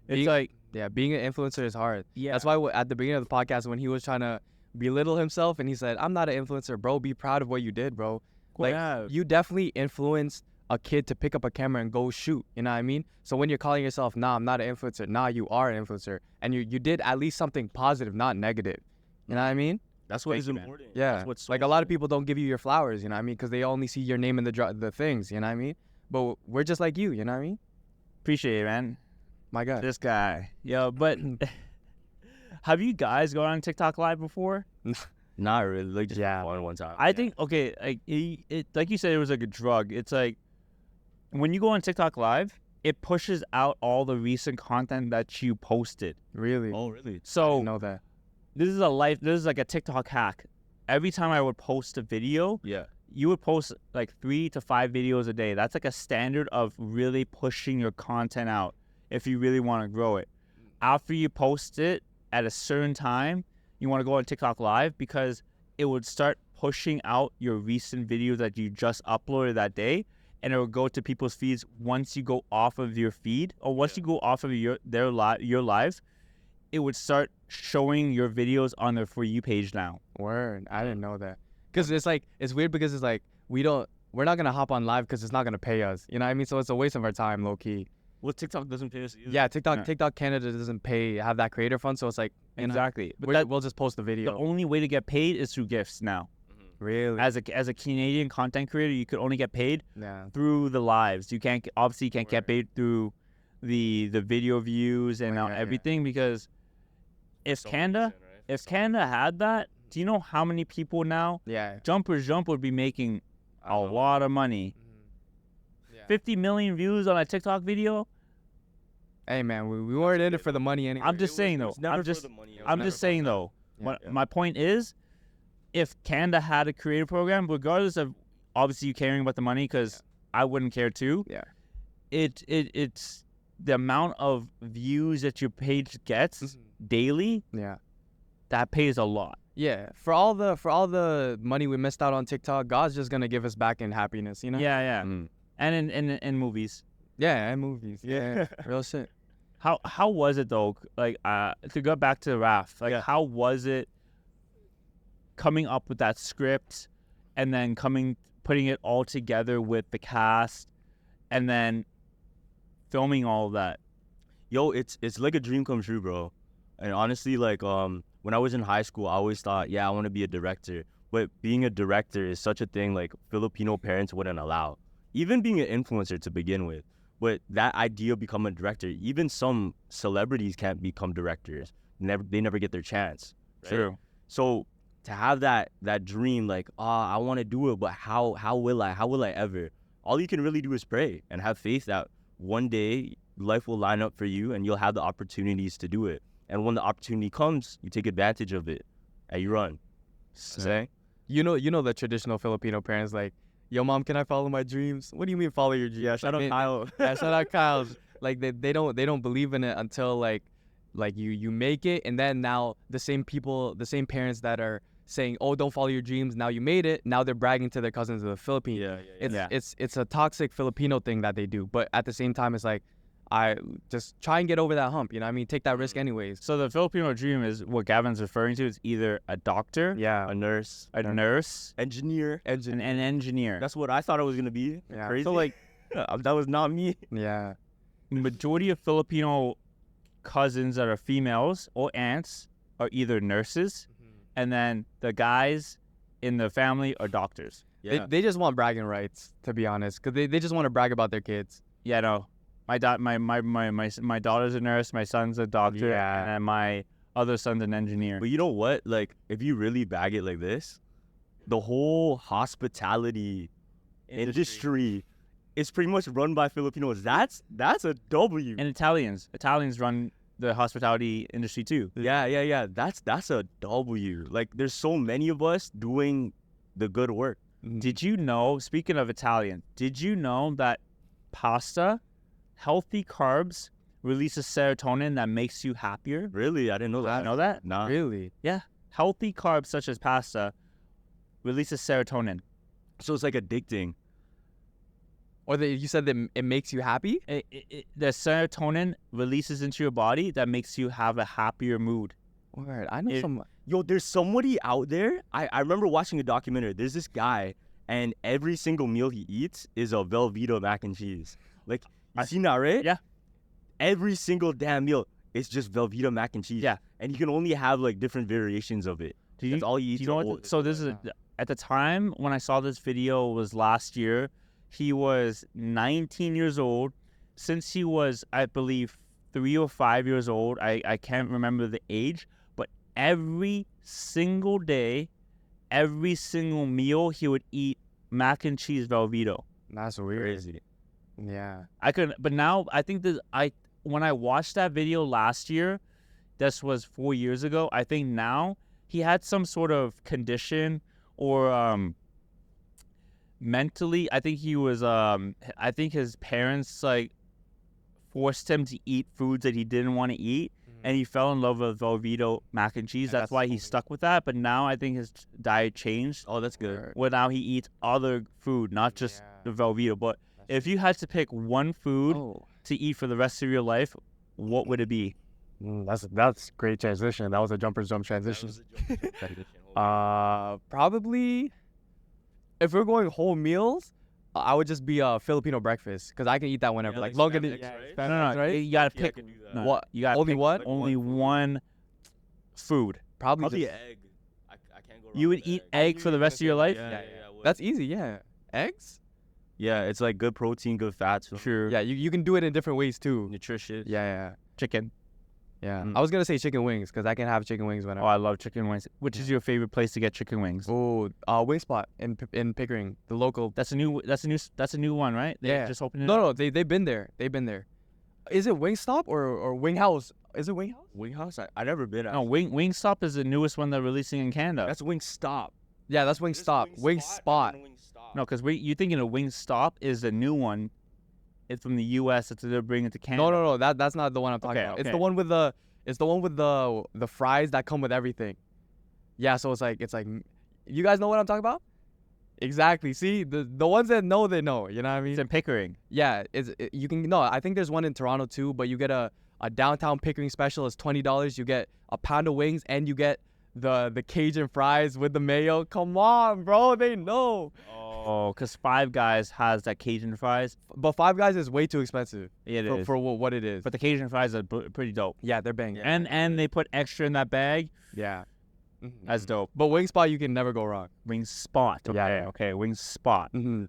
it's like Yeah, being an influencer is hard. yeah. That's why at the beginning of the podcast when he was trying to belittle himself and he said, "I'm not an influencer, bro. Be proud of what you did, bro." Like Yeah. you definitely influenced a kid to pick up a camera and go shoot. You know what I mean? So when you're calling yourself, "Nah, I'm not an influencer," nah, you are an influencer, and you did at least something positive, not negative. You know what I mean? That's what Thank is you, man. important. Yeah. That's what's so Like a lot of important. people don't give you your flowers. You know what I mean? Because they only see your name in the things. You know what I mean? But we're just like you. You know what I mean? Appreciate it, man. My God. This guy. Yo, but have you guys gone on TikTok live before? Not really. Like just Yeah. one time. I think okay, like it like you said, it was like a drug. It's like when you go on TikTok live, it pushes out all the recent content that you posted. Really? Oh, really? So I know that. this is like a TikTok hack. Every time I would post a video, Yeah. you would post like 3 to 5 videos a day. That's like a standard of really pushing your content out if you really want to grow it. After you post it at a certain time, you want to go on TikTok live because it would start pushing out your recent videos that you just uploaded that day, and it will go to people's feeds once you go off of your feed or once you go off of your live. It would start showing your videos on their For You page now. Word. I didn't know that. Because it's weird because it's like we're not going to hop on live because it's not going to pay us. You know what I mean? So it's a waste of our time, low key. Well, TikTok doesn't pay us either. Yeah, TikTok Yeah. TikTok Canada doesn't have that creator fund. So it's like, Exactly. But we'll just post the the video. only way to get paid is through gifts now. Really? As a Canadian content creator, you could only get paid Yeah. through the lives. You can't get paid through the video views and Right, yeah. everything because if Canada had that, do you know how many people now Yeah. JumpersJump would be making I a don't know. lot of money? Yeah. 50 million views on a TikTok video. Hey man, we weren't in it for the money anyway. I'm just saying though. I'm just saying though. My point is, if Canada had a creative program, regardless of obviously you caring about the money, because I wouldn't care too. Yeah. It's the amount of views that your page gets daily Yeah. that pays a lot. Yeah. For all the money we missed out on TikTok, God's just gonna give us back in happiness, you know? Yeah. Mm. And in movies. Yeah, and movies. Yeah, real shit. How was it though? Like to go back to Raph, like how was it coming up with that script and then putting it all together with the cast and then filming all of that? Yo, it's like a dream come true, bro. And honestly, like when I was in high school, I always thought, I want to be a director. But being a director is such a thing like Filipino parents wouldn't allow. Even being an influencer to begin with. But that idea of becoming a director, even some celebrities can't become directors. They never get their chance. Right? True. So to have that dream, like, I want to do it, but how will I? How will I ever? All you can really do is pray and have faith that one day life will line up for you and you'll have the opportunities to do it. And when the opportunity comes, you take advantage of it and you run. Say? You know the traditional Filipino parents like, yo, mom, can I follow my dreams? What do you mean follow your dreams? Yeah, shout out Kyle. Yeah, shout out Kyle. Like they don't believe in it until like you make it, and then now the same parents that are saying, oh, don't follow your dreams, now you made it, now they're bragging to their cousins of the Philippines. It's a toxic Filipino thing that they do, but at the same time it's like, I just try and get over that hump, you know what I mean? Take that risk anyways. So the Filipino dream is what Gavin's referring to is either a doctor, Yeah. A nurse, engineer, an engineer. That's what I thought it was gonna be. Yeah. Crazy. So like, that was not me. Yeah. Majority of Filipino cousins that are females or aunts are either nurses, and then the guys in the family are doctors. Yeah. They just want bragging rights, to be honest, because they just want to brag about their kids. Yeah, no. My daughter's a nurse, my son's a doctor, Yeah. and my other son's an engineer. But you know what? Like, if you really bag it like this, the whole hospitality industry is pretty much run by Filipinos. That's a W. And Italians run the hospitality industry too. Yeah. That's a W. Like, there's so many of us doing the good work. Did you know, speaking of Italian, did you know that pasta, healthy carbs, releases serotonin that makes you happier? Really? I didn't know that. Know that? Nah. Really? Yeah. Healthy carbs such as pasta releases serotonin. So it's like addicting. Or you said that it makes you happy? The serotonin releases into your body that makes you have a happier mood. Word. I know some. Yo, there's somebody out there. I remember watching a documentary. There's this guy, and every single meal he eats is a Velveeta mac and cheese. Like, you seen that, right? Yeah. Every single damn meal is just Velveeta mac and cheese. Yeah. And you can only have like different variations of it. That's all you eat. Do you know what? So this is at the time when I saw this video was last year. He was 19 years old. Since he was, I believe, 3 or 5 years old, I can't remember the age, but every single day, every single meal, he would eat mac and cheese Velveeta. That's weird. Crazy. Yeah. I couldn't, but now I think when I watched that video last year, this was 4 years ago. I think now he had some sort of condition or mentally. I think he was. I think his parents like forced him to eat foods that he didn't want to eat, and he fell in love with Velveeta mac and cheese. That's why he stuck with that. But now I think his diet changed. Oh, that's good. Where now he eats other food, not just the Velveeta. But if you had to pick one food to eat for the rest of your life, what would it be? That's great transition. That was a Jumpers Jump transition. Probably, if we're going whole meals, I would just be a Filipino breakfast because I can eat that whenever. Yeah, like like longer than Spanish, No. right? You gotta Yeah, I pick. can do that. No, What? You gotta Only pick one? Only one food. Probably an just, egg. I can't go wrong. You would with eat egg for the rest of your life? Yeah. that's easy. Yeah. Eggs? Yeah, it's like good protein, good fats. Sure. Yeah. You can do it in different ways too. Nutritious. Yeah. Chicken. Yeah. Mm. I was gonna say chicken wings because I can have chicken wings Oh, whenever. I love chicken wings. Which is your favorite place to get chicken wings? Oh, Wing Spot in Pickering, the local. That's a new one, right? They Yeah. just opened it. No, they've been there. Is it Wingstop or Wing House? Is it Wing House? Wing House? I never been. No, Wingstop is the newest one they're releasing in Canada. That's Wing Stop. Yeah, that's Wingstop. Wing Spot. No, because you're thinking of Wingstop is the new one. It's from the U.S. That they're bringing to Canada. No. That's not the one I'm talking about. It's the one with the fries that come with everything. Yeah, so it's like you guys know what I'm talking about? Exactly. See, the ones that know, they know. You know what I mean? It's in Pickering. Yeah. You can no. I think there's one in Toronto too, but you get a downtown Pickering special is $20. You get a pound of wings and you get the Cajun fries with the mayo. Come on, bro. They know. Oh, because Five Guys has that Cajun fries. But Five Guys is way too expensive. Yeah, it is. For what it is. But the Cajun fries are pretty dope. Yeah, they're banging. And they put extra in that bag. Yeah. That's dope. But Wingspot, you can never go wrong. Wing Spot. Okay, Yeah. okay. Wing Spot. Mm-hmm.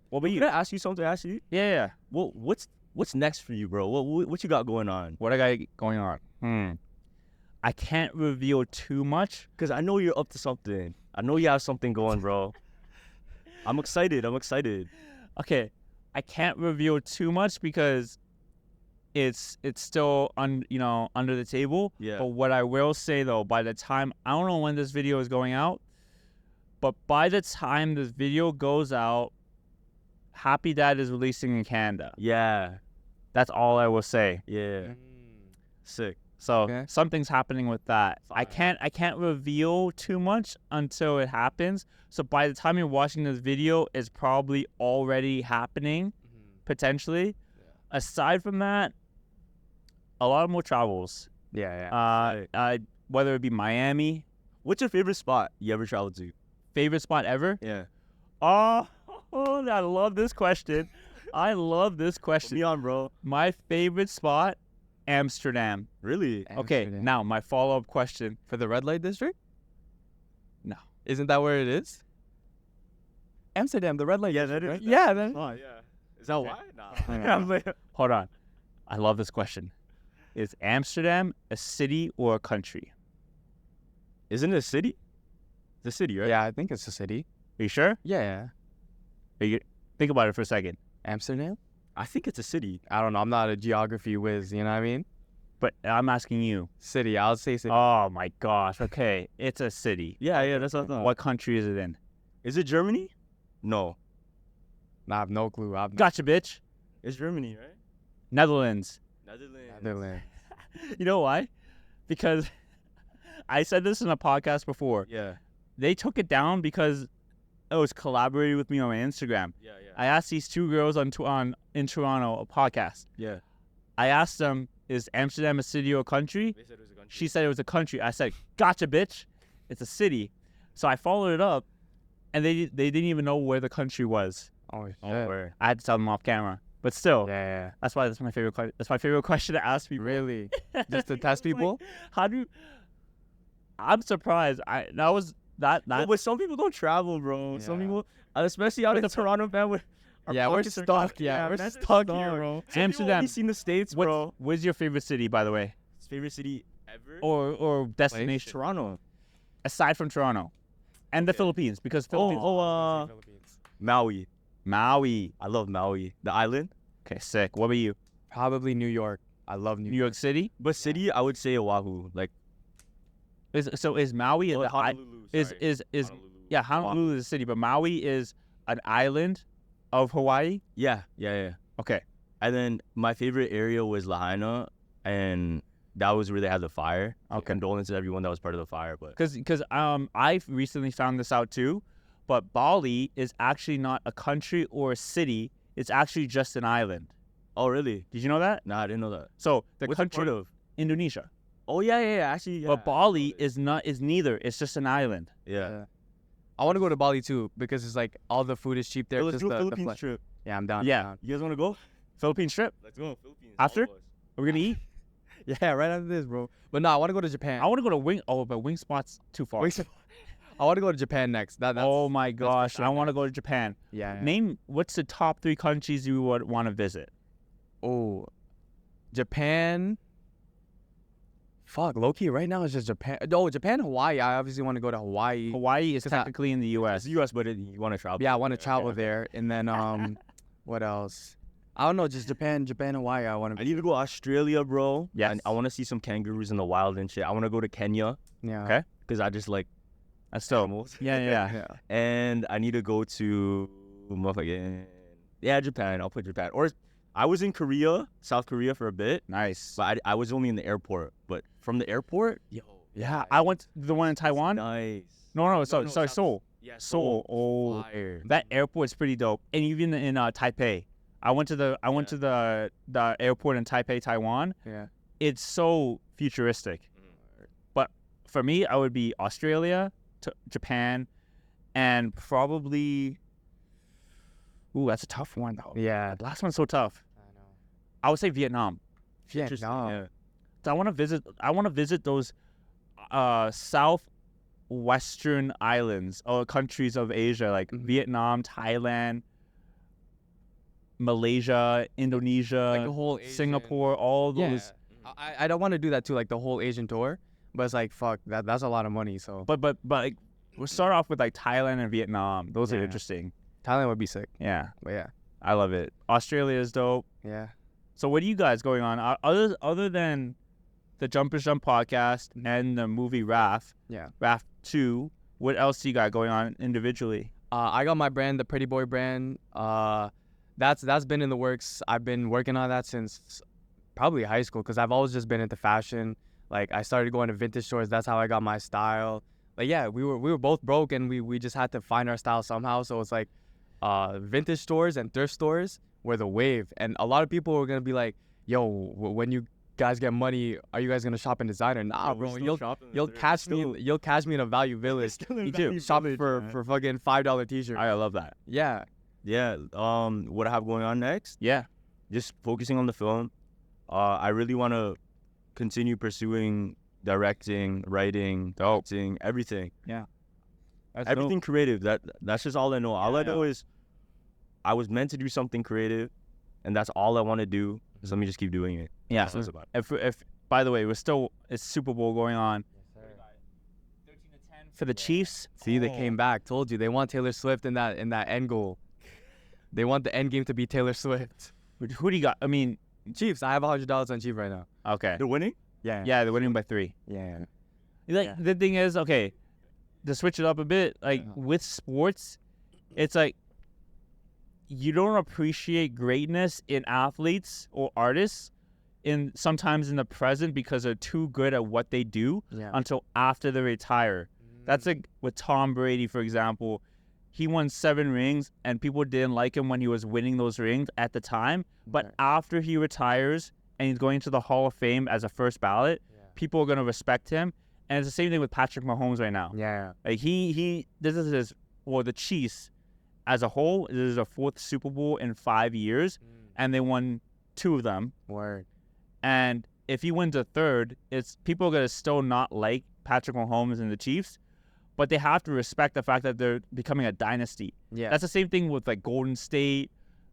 What about you? Can I ask you something, Ashley? Yeah. Well, what's next for you, bro? What you got going on? What I got going on? I can't reveal too much. Because I know you're up to something. I know you have something going, bro. I'm excited. Okay, I can't reveal too much because it's still under the table. Yeah. But what I will say though, by the time, I don't know when this video is going out, but by the time this video goes out, Happy Dad is releasing in Canada. Yeah. That's all I will say. Yeah. Sick. So Okay. something's happening with that. I Fire. can't reveal too much until it happens. So by the time you're watching this video, it's probably already happening, potentially. Yeah. Aside from that, a lot more travels. Yeah. Whether it be Miami, What's your favorite spot you ever traveled to? favorite spot ever. Yeah. Oh, I love this question. I love this question. Be on, bro. My favorite spot, Amsterdam. Really? Okay, Amsterdam. now my follow-up question. For the red light district? No. Isn't that where it is? Amsterdam, the red light Yeah, district, that right? is. Yeah, that Oh, yeah. Is that why? Yeah. Nah. Hold on. I love this question. Is Amsterdam a city or a country? Isn't it a city? It's a city, right? Yeah, I think it's a city. Are you sure? Yeah. Think about it for a second. Amsterdam? I think it's a city. I don't know. I'm not a geography whiz, you know what I mean? But I'm asking you. City. I'll say city. Oh my gosh. Okay. It's a city. Yeah, that's what I thought. What country is it in? Is it Germany? No. Nah, I have no clue. Gotcha, bitch. It's Germany, right? Netherlands. Netherlands. You know why? Because I said this in a podcast before. Yeah. They took it down because it was collaborated with me on my Instagram. Yeah. I asked these two girls in Toronto, a podcast. Yeah. I asked them, is Amsterdam a city or a country? They said it was a country. She said it was a country. I said, gotcha, bitch. It's a city. So I followed it up, and they didn't even know where the country was. Oh, shit. where? I had to tell them off camera. But still, Yeah. that's why that's my favorite question. That's my favorite question to ask people. Really? Just to test people? How do you... I'm surprised. That But some people don't travel, bro. Some Yeah. people, especially out in Toronto, man. We're stuck. Yeah, we're stuck here, bro. Amsterdam. You've seen the States, bro. Where's your favorite city, by the way? Favorite city ever? Or destination? Toronto. Aside from Toronto. And the Okay. Philippines, because Philippines... Maui. Maui. I love Maui. The island. Okay, sick. What about you? Probably New York. I love New New York City? But city, I would say Oahu. Like, Is Maui... oh, the Honolulu. is Honolulu. Yeah, Honolulu is a city, but Maui is an island of Hawaii? Yeah. Okay. And then my favorite area was Lahaina, and that was where they had the fire. So Okay. condolences to everyone that was part of the fire, but Because I recently found this out too, but Bali is actually not a country or a city. It's actually just an island. oh really? Did you know that? Nah, I didn't know that. So the What's it country part of? Indonesia, Oh yeah. Actually, yeah. but Bali is neither. It's just an island. Yeah. I want to go to Bali too because it's like all the food is cheap there. Hey, let's just do a the Philippines flight. trip. Yeah, I'm down. Yeah. I'm down. You guys want to go? Philippines trip. Let's go. Philippines. After? all of us. Are we gonna eat? Yeah, right after this, bro. But no, I want to go to Japan. I want to go to Wing. Oh, but Wing Spot's too far. I want to go to Japan next. That's Oh my for gosh, sure I want to go to Japan. yeah. Name what's the top 3 countries you would want to visit? Oh, Japan. Fuck, low-key, right now it's just Japan. Oh, Japan, Hawaii. I obviously want to go to Hawaii. Hawaii is 'Cause I- technically in the U.S. It's the U.S., but you want to travel? Yeah, I want to travel okay. there. And then, what else? I don't know, just Japan, Hawaii. I want I to. need to go I bro. Yes. And I want to see some kangaroos in the wild and shit. I want to go to Kenya Yeah. Okay. because I just like That's still. animals. Yeah. Yeah. And I need to go to motherfucking Japan. I'll put Japan. Or I was in South Korea for a bit, Nice. but I was only in the airport. But from the airport, Yeah, I went to the one in Taiwan. nice. No, No, sorry, South- Seoul. Yeah, So old. Fire. That airport's pretty dope. And even in Taipei, I went to the airport in Taipei, Taiwan. Yeah. It's so futuristic. But for me, I would be Australia, Japan, and probably. Ooh, that's a tough one though. Yeah. The last one's so tough. I know. I would say Vietnam. Vietnam. Yeah. So I want to visit those southwestern islands or countries of Asia, like Vietnam, Thailand, Malaysia, Indonesia, Like the whole Asian, Singapore, all those. I don't want to do that too, like the whole Asian tour. But it's like, fuck, that's a lot of money. So. But like, we'll start off with like Thailand and Vietnam. Those are Yeah. interesting. Thailand would be sick. Yeah, But yeah. I love it. Australia is dope. Yeah. So what are you guys going on other than the Jumpers Jump podcast and the movie Raft? Yeah. Raft 2. What else do you got going on individually? I got my brand, the Pretty Boy brand. That's been in the works. I've been working on that since probably high school because I've always just been into fashion. Like I started going to vintage stores. That's how I got my style. Like yeah, we were both broke and we just had to find our style somehow. So it's like vintage stores and thrift stores were the wave. And a lot of people were gonna be like, "Yo, when you guys get money, are you guys gonna shop in designer?" Nah, bro. You'll catch me in a Value Village. Me too. Shop for fucking $5 t-shirt. I love that. Yeah. Yeah. What I have going on next? Yeah. Just focusing on the film. I really want to continue pursuing directing, writing, acting, everything. That's Everything dope. creative. That's just all I know. All I know is I was meant to do something creative, and that's all I want to do. So let me just keep doing it. Yeah. That's what it's about. If by the way, it's Super Bowl going on. 13-10 for the Chiefs. See, they came back. Told you they want Taylor Swift in that end goal. They want the end game to be Taylor Swift. Who do you got? I mean, Chiefs. I have $100 on Chiefs right now. okay. They're winning? Yeah. Yeah, they're winning by 3. Yeah. Like the thing is, okay, to switch it up a bit, like with sports, it's like you don't appreciate greatness in athletes or artists sometimes in the present because they're too good at what they do Yeah. until after they retire. That's like with Tom Brady, for example. He won 7 rings and people didn't like him when he was winning those rings at the time. But Okay. after he retires and he's going to the Hall of Fame as a first ballot, people are going to respect him. And it's the same thing with Patrick Mahomes right now. Yeah. Like this is the Chiefs as a whole, this is their 4th Super Bowl in 5 years, and they won 2 of them. Word. And if he wins a 3rd, people are gonna still not like Patrick Mahomes and the Chiefs, but they have to respect the fact that they're becoming a dynasty. Yeah. That's the same thing with like Golden State,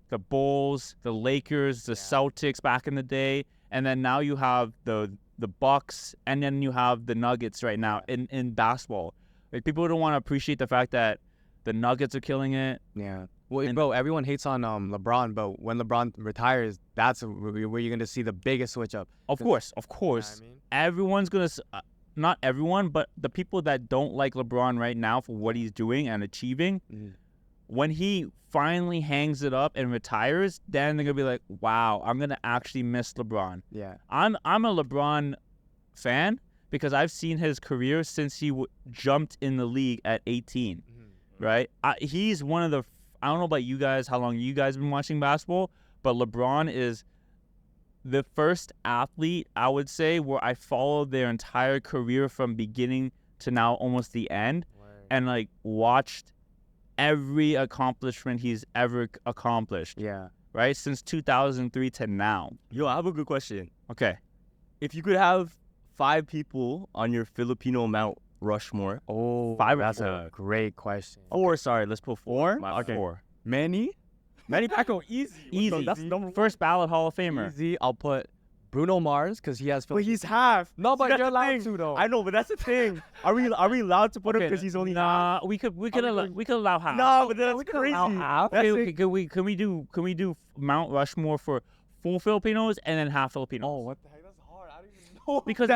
the Bulls, the Lakers, the Celtics back in the day, and then now you have the Bucks, and then you have the Nuggets right now in basketball. Like people don't want to appreciate the fact that the Nuggets are killing it. Yeah. Well, bro, everyone hates on LeBron, but when LeBron retires, that's where you're gonna see the biggest switch up. Of course. You know what I mean? Everyone's gonna. Not everyone, but the people that don't like LeBron right now for what he's doing and achieving, when he finally hangs it up and retires, then they're gonna be like, "Wow, I'm gonna actually miss LeBron." Yeah. I'm a LeBron fan because I've seen his career since he jumped in the league at 18. Right? He's one of the. I don't know about you guys, how long you guys have been watching basketball, but LeBron is the first athlete, I would say, where I followed their entire career from beginning to now almost the end, and like watched every accomplishment he's ever accomplished. Yeah. Right? Since 2003 to now. Yo, I have a good question. Okay. If you could have 5 people on your Filipino Mount Rushmore. Oh, 5 or that's 4? a great question. 4, sorry, let's put 4. Okay. 4. Manny Pacquiao, easy. Easy. That's number 1. First ballot Hall of Famer. Easy. I'll put Bruno Mars because he has. But he's half. No, but That's you're the allowed thing. to though. I know, but that's the thing. Are we allowed to put him because he's only half? Nah, we could allow half. No, but that's crazy. Half. That's Okay, it. can we do Mount Rushmore for full Filipinos and then half Filipinos? Oh, what the heck? That's hard. I don't even know. Because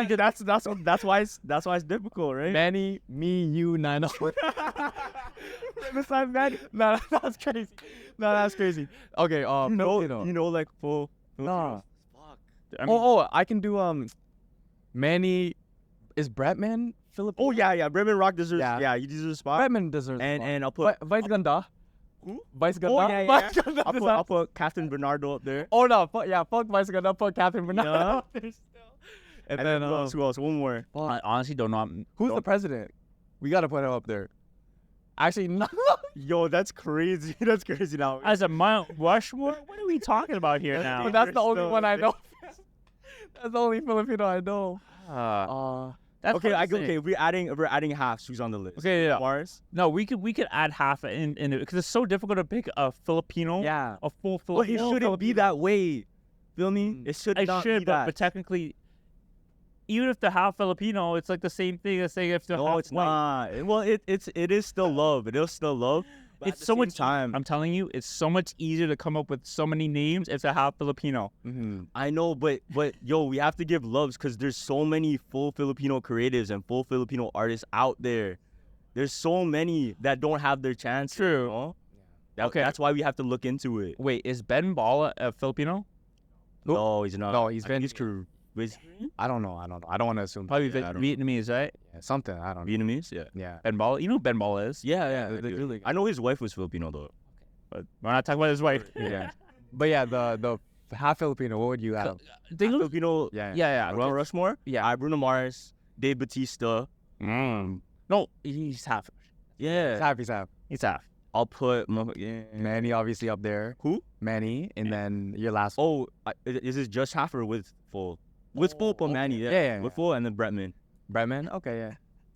that's why it's difficult, right? Manny, me, you, 9 Besides Manny, No, that's crazy. No, that's crazy. Okay, Filipino. like full. Nah. I mean, I can do Manny. Is Bratman Filipino. Oh yeah. Bremen Rock deserves. Yeah. Yeah, he deserves a spot. Bremen deserves. And I'll put. Vice Ganda. Who? Vice Ganda. Oh yeah. Vice Ganda I'll deserves- put Captain Bernardo up there. Oh no, fuck Vice Ganda, fuck Catherine Bernardo. Yeah. up there still. And And then then who else? One more. I honestly don't know. who's the president? We gotta put him up there. Actually, no. Yo, that's crazy. That's crazy now. As a Mount Rushmore? What are we talking about here now? But that's the only Still, one I know. That's the only Filipino I know. That's Okay, hard to say. okay. We're adding halves. Who's on the list? Okay, yeah. Mars. No, we could add half in it because it's so difficult to pick a Filipino. Yeah. A full Well, it Filipino. shouldn't be that way. Feel me? It should It not should, be but, that. but technically, even if they're half Filipino, it's like the same thing as saying if they're No, half it's white. not. Well, it is still love. It is still love. But It's at the so same much time. I'm telling you, it's so much easier to come up with so many names if they're half Filipino. I know, but yo, we have to give loves because there's so many full Filipino creatives and full Filipino artists out there. There's so many that don't have their chance. True. You know? Okay. That's why we have to look into it. Wait, is Ben Bala a Filipino? Who? No, he's not. No, he's I think been- He's Korean. I don't know. I don't want to assume. Probably Yeah, I don't- Vietnamese, right? Yeah, something. I don't know. Vietnamese. Yeah. Yeah. Ben Bala. You know who Ben Bala is? Yeah. The dude. really- I know his wife was Filipino though. But we're not talking about his wife. Yeah. But yeah, the half Filipino. What would you have? Think of- Filipino. Yeah. yeah. Mount Rushmore. Yeah. Bruno Mars, Dave Bautista. No, he's half. Yeah. He's half. He's half. I'll put. Manny obviously up there. Who? Manny, and then your last. Oh, is this just half or with full? With full, but Manny. Yeah. Yeah. With full and then Bretman. Bremen. Okay, yeah.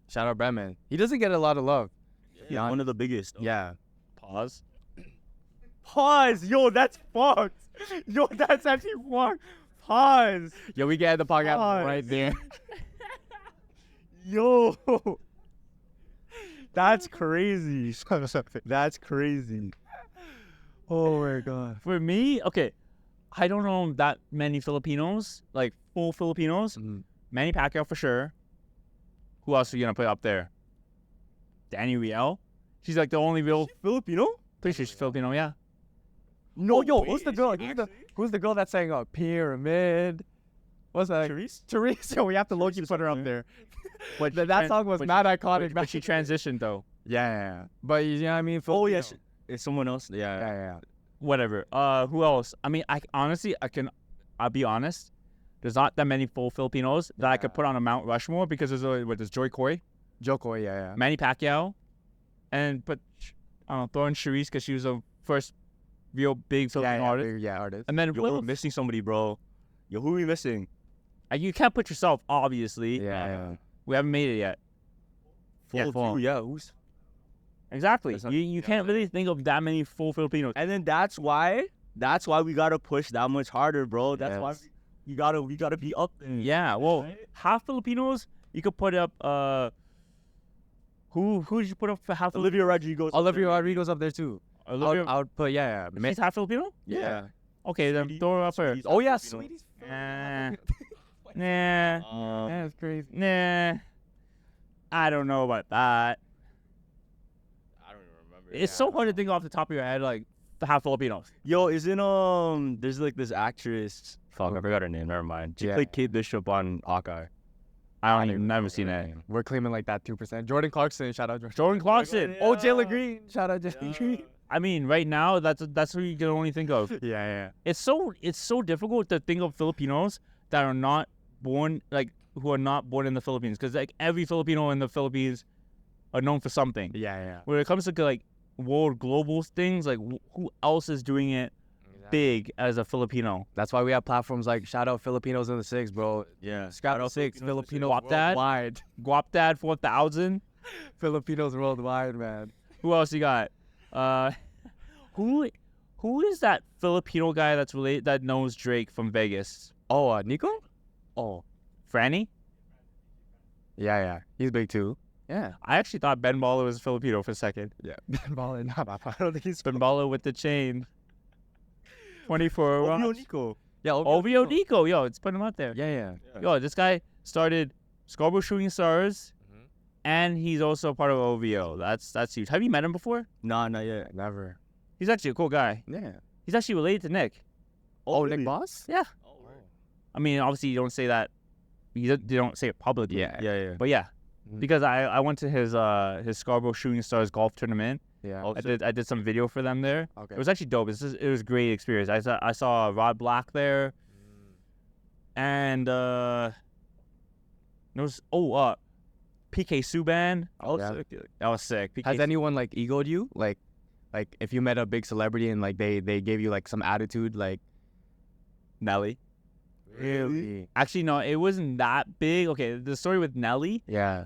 Shout out Bremen. He doesn't get a lot of love. Yeah. One of the biggest. Yeah. Pause. Pause. Yo, that's fucked. Yo, that's actually fucked. Pause. Yo, we get the podcast Pause. right there. Yo. That's crazy. That's crazy. Oh my god. For me, okay, I don't know that many Filipinos, like full Filipinos. Manny Pacquiao for sure. Who else are you gonna put up there? Danny Riel. She's like the only real. Filipino? Pretty sure she's Filipino, yeah. No, yo, who's the girl? Who's the girl that sang Pyramid? What's that? Therese? Therese. Yo, we have to low-key put her up there. But That song was mad iconic. But she transitioned though. Yeah. But you know what I mean? Oh Filipino. yes. It's someone else. Yeah. Yeah. Whatever. Who else? I mean, I'll be honest. There's not that many full Filipinos that I could put on a Mount Rushmore because there's Joy Coy, Joko, yeah. Manny Pacquiao, and I don't know, throw in Charisse because she was the first real big Filipino artist. Yeah, artist. And then Yo, we're missing somebody, bro. Yo, who are we missing? you can't put yourself, obviously. Yeah. We haven't made it yet. Full. Yeah. Who's? Exactly. That's not- You can't really think of that many full Filipinos. And then that's why we gotta push that much harder, bro. That's why Yes. we gotta be up there. Yeah. Well, Right? half Filipinos, you could put up. Who did you put up for half? Olivia Rodrigo's. Olivia Rodrigo's up there too. Olivia. I would put yeah. She's half Filipino. Yeah. Okay, then Sweetie- throw her up there. Sweetie's Oh yeah, Filipino. sweeties. Nah. That's crazy. Nah. I don't know about that. I don't even remember. It's so hard to think off the top of your head, like the half Filipinos. Yo, isn't there's like this actress. Fuck, I forgot her name. Never mind. She Yeah. played Kate Bishop on Hawkeye. I don't even never seen that. We're claiming like that 2%. Jordan Clarkson, shout out Jordan. Jordan Clarkson. Yeah. Oh, Jalen Green, shout out Jalen Green. I mean, right now that's who you can only think of. Yeah. It's so difficult to think of Filipinos that are not born who are not born in the Philippines because like every Filipino in the Philippines are known for something. Yeah. When it comes to like world global things, like who else is doing it big as a Filipino? That's why we have platforms like shout out Filipinos in the Six, bro. Yeah. Scrap the Six, Filipinos Guap Dad? worldwide. Guap Dad 4000. Filipinos worldwide, man. Who else you got? Who is that Filipino guy that's related that knows Drake from Vegas? Oh, Nico? Oh, Franny? yeah. He's big too. Yeah. I actually thought Ben Baller was Filipino for a second. Yeah. Ben Ballin, I don't think he's Ben Baller with the chain. 24 Ovio rounds. Nico. Yeah, OVO Nico, yo, it's putting him out there. Yeah. Yo, this guy started Scarborough Shooting Stars, and he's also part of OVO. That's huge. Have you met him before? Nah, not yet. Never. He's actually a cool guy. Yeah. He's actually related to Nick. Oh, really? Nick Boss? Yeah. Oh, I mean, obviously you don't say that. You don't say it publicly. Yeah. yeah. But yeah, because I went to his Scarborough Shooting Stars golf tournament. Yeah. I did some video for them there. Okay. It was actually dope. It was a great experience. I saw Rod Black there, and there was PK Subban. That was sick. PK Has anyone like egoed you? Like if you met a big celebrity and like they gave you like some attitude, like Nelly? really? Actually, no, it wasn't that big. Okay, the story with Nelly. Yeah.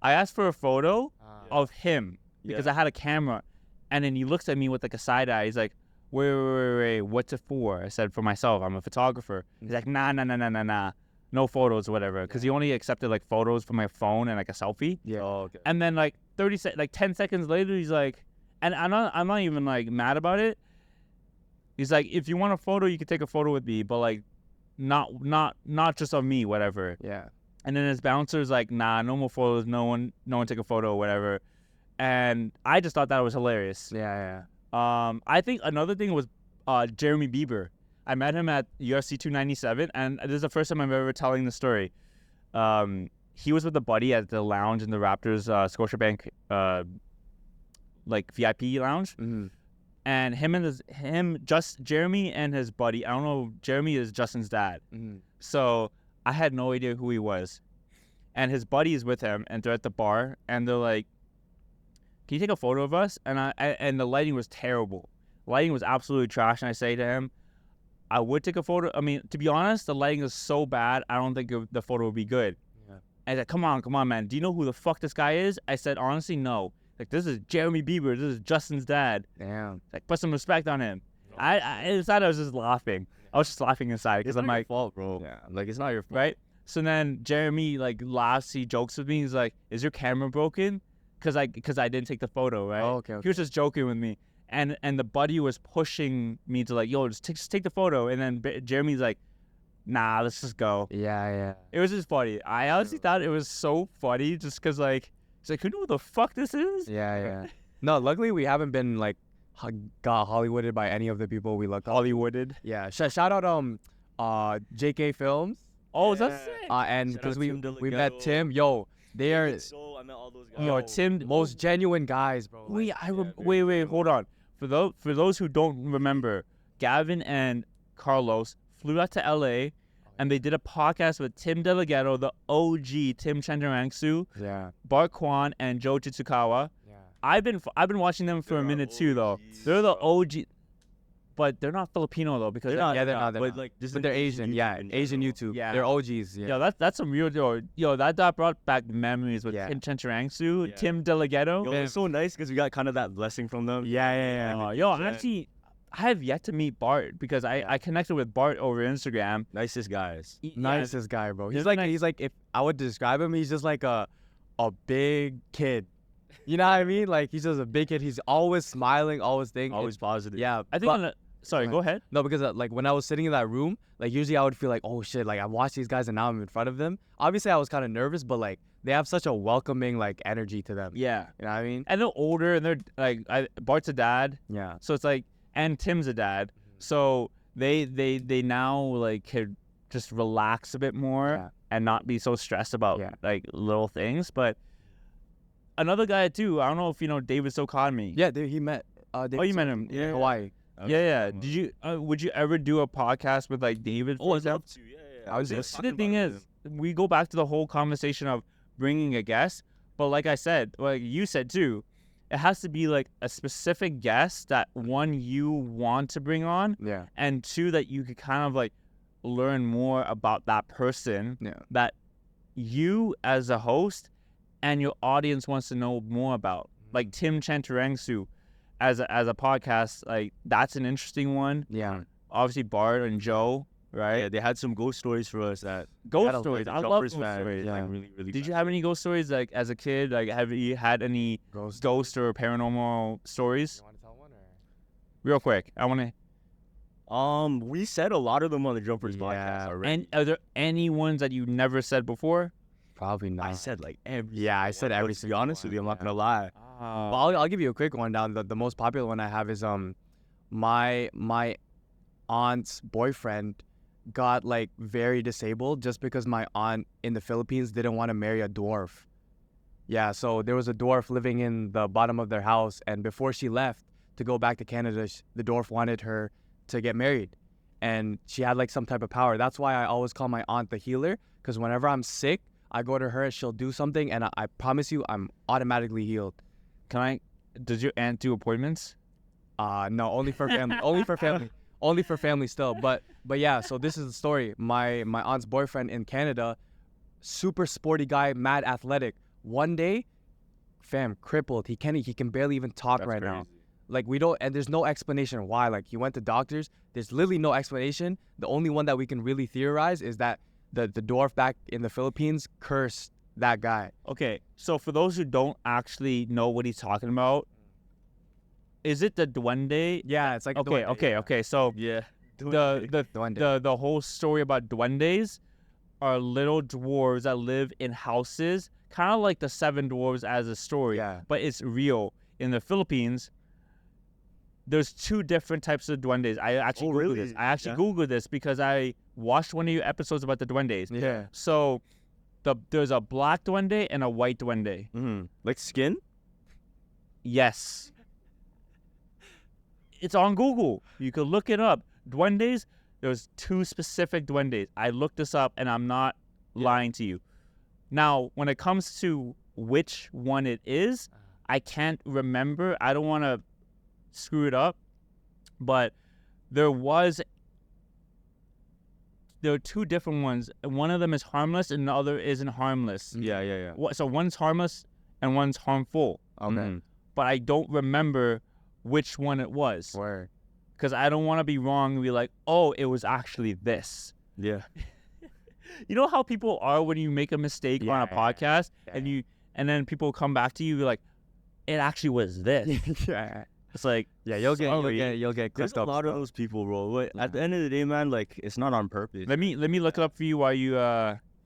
I asked for a photo of him because Yeah. I had a camera, and then he looks at me with like a side eye. He's like, wait, what's it for? I said, for myself. I'm a photographer. He's like, nah, no photos or whatever, because he only accepted like photos from my phone and like a selfie. Yeah. Oh, okay. And then like 10 seconds later, he's like, and I'm not even like mad about it. He's like, if you want a photo, you can take a photo with me, but like, not just of me, whatever. Yeah. And then his bouncer's like, nah, no more photos. No one take a photo or whatever. And I just thought that was hilarious. Yeah. I think another thing was Jeremy Bieber. I met him at UFC 297, and this is the first time I'm ever telling the story. He was with a buddy at the lounge in the Raptors Scotiabank like VIP lounge. Mm-hmm. And Jeremy and his buddy, I don't know, Jeremy is Justin's dad. Mm-hmm. So I had no idea who he was. And his buddy is with him, and they're at the bar, and they're like, can you take a photo of us? And the lighting was terrible. Lighting was absolutely trash. And I say to him, I would take a photo. I mean, to be honest, the lighting is so bad, I don't think the photo would be good. Yeah. And I said, come on, man. Do you know who the fuck this guy is? I said, honestly, no. Like, this is Jeremy Bieber. This is Justin's dad. Damn. Like, put some respect on him. Inside, I was just laughing. I was just laughing inside because It's I'm not your like, fault, bro. Yeah. Like it's not your fault. right? So then Jeremy like laughs, he jokes with me. He's like, is your camera broken? Cause I didn't take the photo, right? Oh, okay. He was just joking with me. And the buddy was pushing me to like, yo, just take the photo. And then Jeremy's like, nah, let's just go. Yeah. It was just funny. I honestly thought it was so funny just because like, it's like, who knew who the fuck this is? Yeah. No, luckily we haven't been like got Hollywooded by any of the people we looked up. Hollywooded. Yeah. Shout out JK Films. Oh, that's sick. And Shout because out we Tim met Delgado. Tim. Yo, they are So I met all those guys. Yo, Tim. most genuine guys, bro. Wait, Like, wait, hold on. For those who don't remember, Gavin and Carlos flew out to LA, and they did a podcast with Tim Delgado, the OG Tim Chandrangsu, Yeah. Bart Kwan, and Joe Chitsukawa. Yeah. I've been watching them for a minute too, though. They're the OG, but they're not Filipino though, because They're not. Yeah, they're not. But like, just But they're Asian. Yeah, Asian YouTube. Yeah. They're OGs. Yeah. Yo, that's some real yo. That brought back memories with Yeah. Tim Chandrangsu, Yeah. Tim Delgado. Yo, it's so nice because we got kind of that blessing from them. Yeah. Actually, I have yet to meet Bart because I connected with Bart over Instagram. Nicest guys. Nicest guy, bro. He's He's like if I would describe him, he's just like a big kid. You know what I mean? Like he's just a big kid. He's always smiling, always thinking. Always positive. Yeah. I think. but- Sorry, go ahead. No, because like when I was sitting in that room, like usually I would feel like, oh shit, like I watched these guys and now I'm in front of them. Obviously I was kind of nervous, but like they have such a welcoming like energy to them. Yeah, You know what I mean? and they're older, and they're like Bart's a dad, Yeah. so it's like, and Tim's a dad, so they now like could just relax a bit more Yeah. and not be so stressed about Yeah. like little things. But another guy too, I don't know if you know David Sokadmi. Yeah, he met. you met him. in Hawaii. Yeah. Did you? Would you ever do a podcast with like David? Oh, for I'd example? love to. Yeah. I was The just thing is, we go back to the whole conversation of bringing a guest, but like I said, like you said too, it has to be like a specific guest that one you want to bring on, Yeah. and two that you could kind of like learn more about that person Yeah. that you as a host and your audience wants to know more about. Like Tim Chantarangsu as a podcast, like that's an interesting one. Yeah. Obviously Bart and Joe, right? Yeah, they had some ghost stories for us that Ghost That'll- stories. the I love Jumpers ghost fan, stories. Yeah. like, really Did you have any ghost stories like as a kid? Like have you had any Ghost. ghost or paranormal stories? You want to tell one or? Real quick, I want to. We said a lot of them on the Jumpers Yeah. podcast already. And are there any ones that you never said before? Probably not. I said like every. Yeah, I single said one, every but to be single honest one, with you, I'm not yeah. gonna lie. Well, I'll give you a quick one down. The most popular one I have is my aunt's boyfriend got like very disabled just because my aunt in the Philippines didn't want to marry a dwarf. Yeah, so there was a dwarf living in the bottom of their house, and before she left to go back to Canada, the dwarf wanted her to get married, and she had like some type of power. That's why I always call my aunt the healer, because whenever I'm sick, I go to her and she'll do something, and I promise you, I'm automatically healed. Does your aunt do appointments? No, only for family. Only for family. Only for family still. But yeah, so this is the story. My aunt's boyfriend in Canada, super sporty guy, mad athletic. One day, fam, crippled. He can barely even talk right now. Like and there's no explanation why. Like he went to doctors. There's literally no explanation. The only one that we can really theorize is that the dwarf back in the Philippines cursed that guy. Okay, so for those who don't actually know what he's talking about, is it the duende? Yeah, it's like Okay. So Yeah. the whole story about duendes are little dwarves that live in houses, kind of like the Seven Dwarves as a story. Yeah. But it's real. In the Philippines, there's two different types of duendes. I actually Googled this. I actually Googled this because I watched one of your episodes about the duendes. Yeah. So there's a black duende and a white duende. Mm-hmm. Like skin? Yes. It's on Google. You can look it up. Duendes, there's two specific duendes. I looked this up, and I'm not lying to you. Now, when it comes to which one it is, I can't remember. I don't want to screw it up, but there are two different ones. One of them is harmless, and the other isn't harmless. Yeah. So one's harmless, and one's harmful. Okay. Mm-hmm. But I don't remember which one it was. Word. Because I don't want to be wrong and be like, oh, it was actually this. Yeah. You know how people are when you make a mistake on a podcast and then people come back to you like, it actually was this. Yeah. It's like, You'll get There's clipped a up. lot of those people, bro. But at the end of the day, man, like it's not on purpose. let me look it up for you while you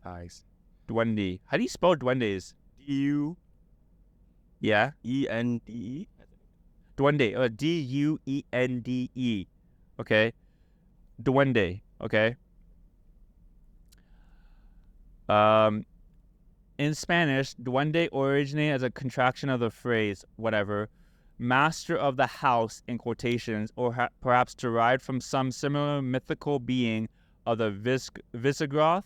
Nice. duende. How do you spell duendes? D-U-E-N-D-E. Yeah. Duende. D-U-E-N-D-E. Okay. Duende. Okay. In Spanish, duende originated as a contraction of the phrase, whatever, master of the house, in quotations, or perhaps derived from some similar mythical being of the Visigoth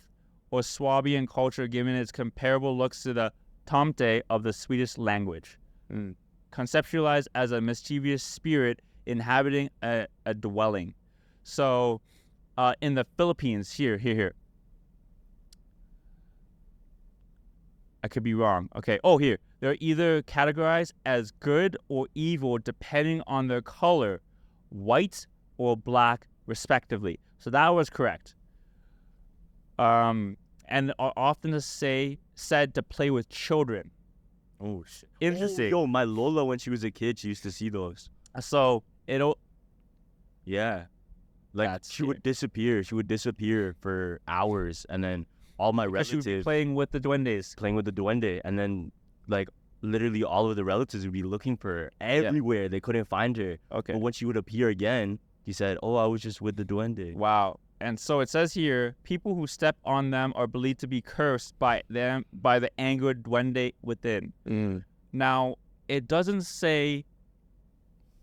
or Swabian culture, given its comparable looks to the tomte of the Swedish language. Conceptualized as a mischievous spirit inhabiting a dwelling. So, in the Philippines, here. I could be wrong. Okay. Oh, here. They're either categorized as good or evil depending on their color, white or black, respectively. So that was correct. And are often said to play with children. Oh shit! Interesting. Yo, my Lola, when she was a kid, she used to see those. So Yeah, like she would disappear. She would disappear for hours, and then all my relatives she would be playing with the duendes. playing with the duende, and then like literally all of the relatives would be looking for her everywhere. Yeah. They couldn't find her. Okay. But when she would appear again, he said, "Oh, I was just with the duende." Wow. And so it says here, people who step on them are believed to be cursed by the angered duende within. Now, it doesn't say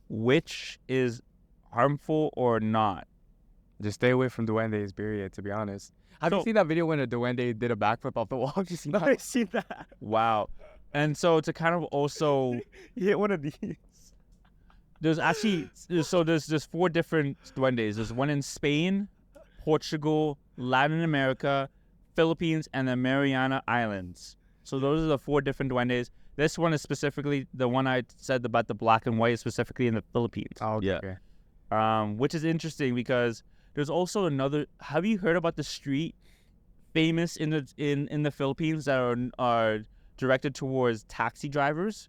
which is harmful or not. Just stay away from duendes, period, to be honest. Have you seen that video when a duende did a backflip off the wall? Have you seen that? I seen that. Wow. And so to kind of also... He hit one of these. There's actually... So there's 4 different duendes. There's one in Spain, Portugal, Latin America, Philippines, and the Mariana Islands. So those are the 4 different duendes. This one is specifically the one I said about the black and white, specifically in the Philippines. Oh, okay. Yeah. Which is interesting because there's also another. Have you heard about the street famous in the Philippines that are directed towards taxi drivers?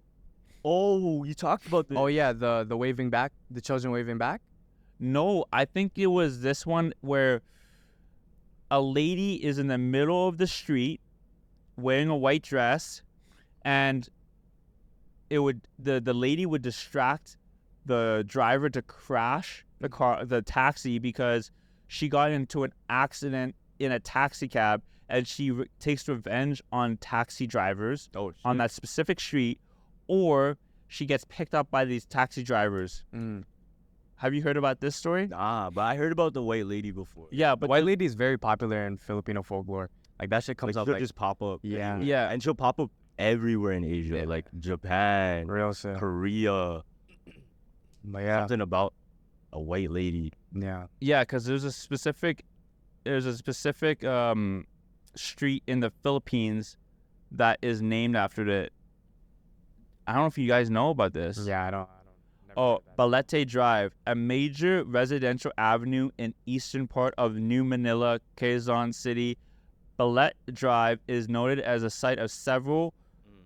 Oh, you talked about this. Oh yeah, the waving back, the children waving back. No, I think it was this one where a lady is in the middle of the street wearing a white dress, and the lady would distract the driver to crash the taxi because she got into an accident in a taxi cab, and she takes revenge on taxi drivers on that specific street, or she gets picked up by these taxi drivers. Have you heard about this story? Nah, but I heard about the white lady before. Yeah, but White lady is very popular in Filipino folklore. Like that shit comes Like, up she'll like just pop up. Yeah. anywhere. Yeah. And she'll pop up everywhere in Asia, Yeah. like Japan, real shit. Korea. But yeah, Something about a white lady. yeah. yeah, because there's a specific street in the Philippines that is named after it. I don't know if you guys know about this. Yeah, I don't. Never Oh, heard that. Balete Drive, a major residential avenue in eastern part of New Manila, Quezon City. Balete Drive is noted as a site of several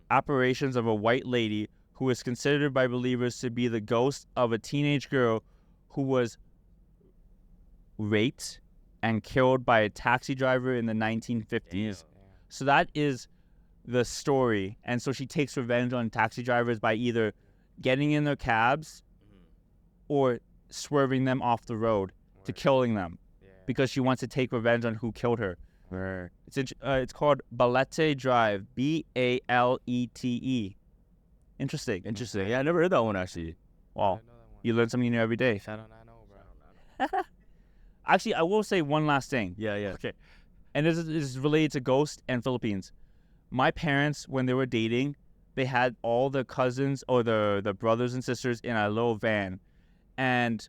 apparitions of a white lady who is considered by believers to be the ghost of a teenage girl who was raped and killed by a taxi driver in the 1950s. So that is the story. And so she takes revenge on taxi drivers by either getting in their cabs or swerving them off the road to killing them because she wants to take revenge on who killed her. It's called Balete Drive, Balete. Interesting. Interesting. Yeah, I never heard that one actually. Wow. You learn something new every day. Shout out, I know, bro. Actually, I will say one last thing. Yeah. Okay. And this is related to ghosts and Philippines. My parents, when they were dating, they had all the cousins or the brothers and sisters in a little van. And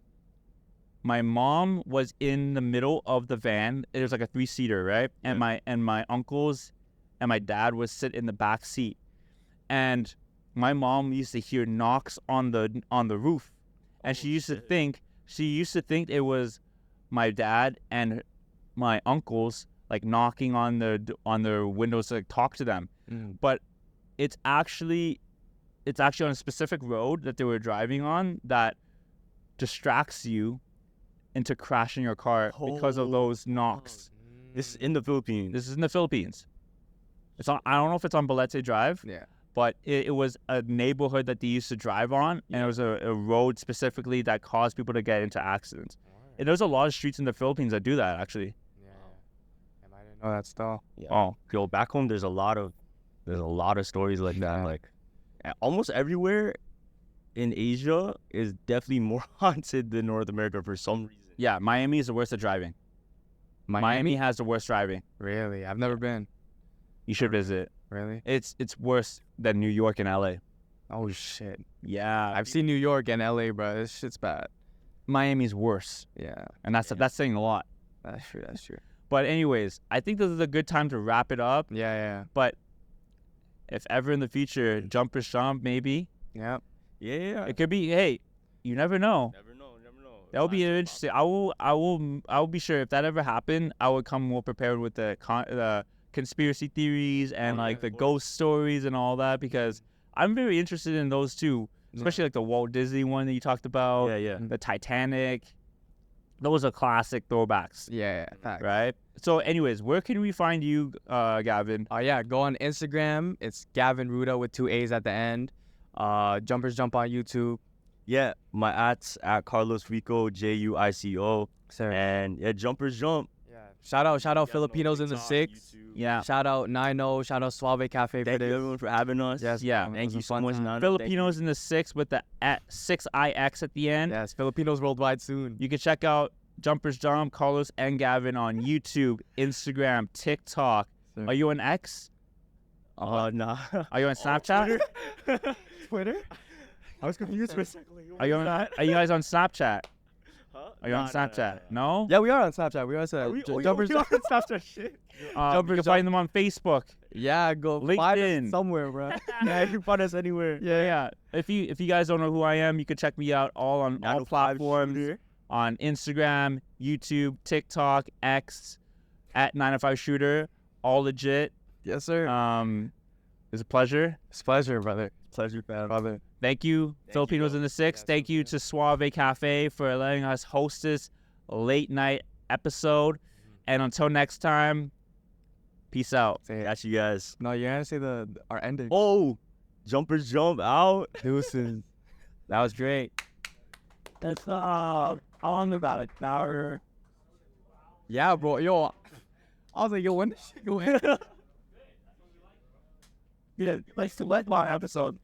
my mom was in the middle of the van. It was like a 3-seater, right? And my uncles and my dad would sit in the back seat. And my mom used to hear knocks on the roof. And she used to think it was my dad and my uncles like knocking on their windows to like, talk to them. But it's actually on a specific road that they were driving on that distracts you into crashing your car because of those knocks. This is in the Philippines. This is in the Philippines. I don't know if it's on Balete Drive. Yeah. But it was a neighborhood that they used to drive on, and it was a road specifically that caused people to get into accidents. And there's a lot of streets in the Philippines that do that, actually. Yeah. I didn't know that still. Yeah. Oh, Yo, back home, there's a lot of stories like that. Yeah. Like, almost everywhere in Asia is definitely more haunted than North America for some reason. yeah, Miami is the worst at driving. Miami has the worst driving. Really? I've never been. You should visit. Really? It's worse than New York and LA. Oh shit. Yeah, I've seen New York and LA, bro. This shit's bad. Miami's worse, Yeah. and that's saying a lot. That's true. But anyways, I think this is a good time to wrap it up. Yeah. But if ever in the future, Jumpers Jump, maybe Yeah. Yeah. it could be. Hey, you never know. Never know. That would be interesting. I will be sure if that ever happened, I would come more prepared with the conspiracy theories and like the ghost stories and all that, because I'm very interested in those too, especially like the Walt Disney one that you talked about. Yeah. The Titanic. Those are classic throwbacks, Yeah. Facts. right? So anyways, where can we find you, Gavin? Yeah, go on Instagram. It's Gavin Ruda with 2 A's at the end. Jumpers Jump on YouTube. Yeah, my @'s at Carlos Rico, Juico, Sir. and yeah, Jumpers Jump. Yeah. Shout out Filipinos in the Six. Yeah. Shout out Nino. Shout out Suave Cafe for Thank you this. everyone for having us. Yes. Yeah. it Thank was you a so fun much, time. Nano. Filipinos in the Six with the @6ix at the end. Yes. Filipinos worldwide soon. You can check out Jumpers Jump, Carlos and Gavin on YouTube, Instagram, TikTok. Sir. Are you on X? Nah. Are you on Snapchat? Twitter? I was confused for a second. Are you guys on Snapchat? Huh? Are you on Snapchat? No? Yeah, we are on Snapchat. We are on Snapchat. Jumpers Jump. Snapchat shit. You Jumpers can Jump. find them on Facebook. Yeah, go find LinkedIn. us somewhere, bro. Yeah, you can find us anywhere. Yeah. If you guys don't know who I am, you can check me out all on all 905 platforms. Shooter. On Instagram, YouTube, TikTok, X, @905shooter, all legit. Yes, sir. It's a pleasure. It's a pleasure, brother. Pleasure, fam. Brother. Thank you, Filipinos in the Six. Yes, Thank you to Suave Cafe for letting us host this late night episode. And until next time, peace out. Say it. Got you guys. No, you're gonna say our ending. Oh, Jumpers Jump out. Deuces. That was great. That's on about an hour. Yeah, bro. Yo, I was like, yo, when this shit go ahead? Yeah, like select my episode.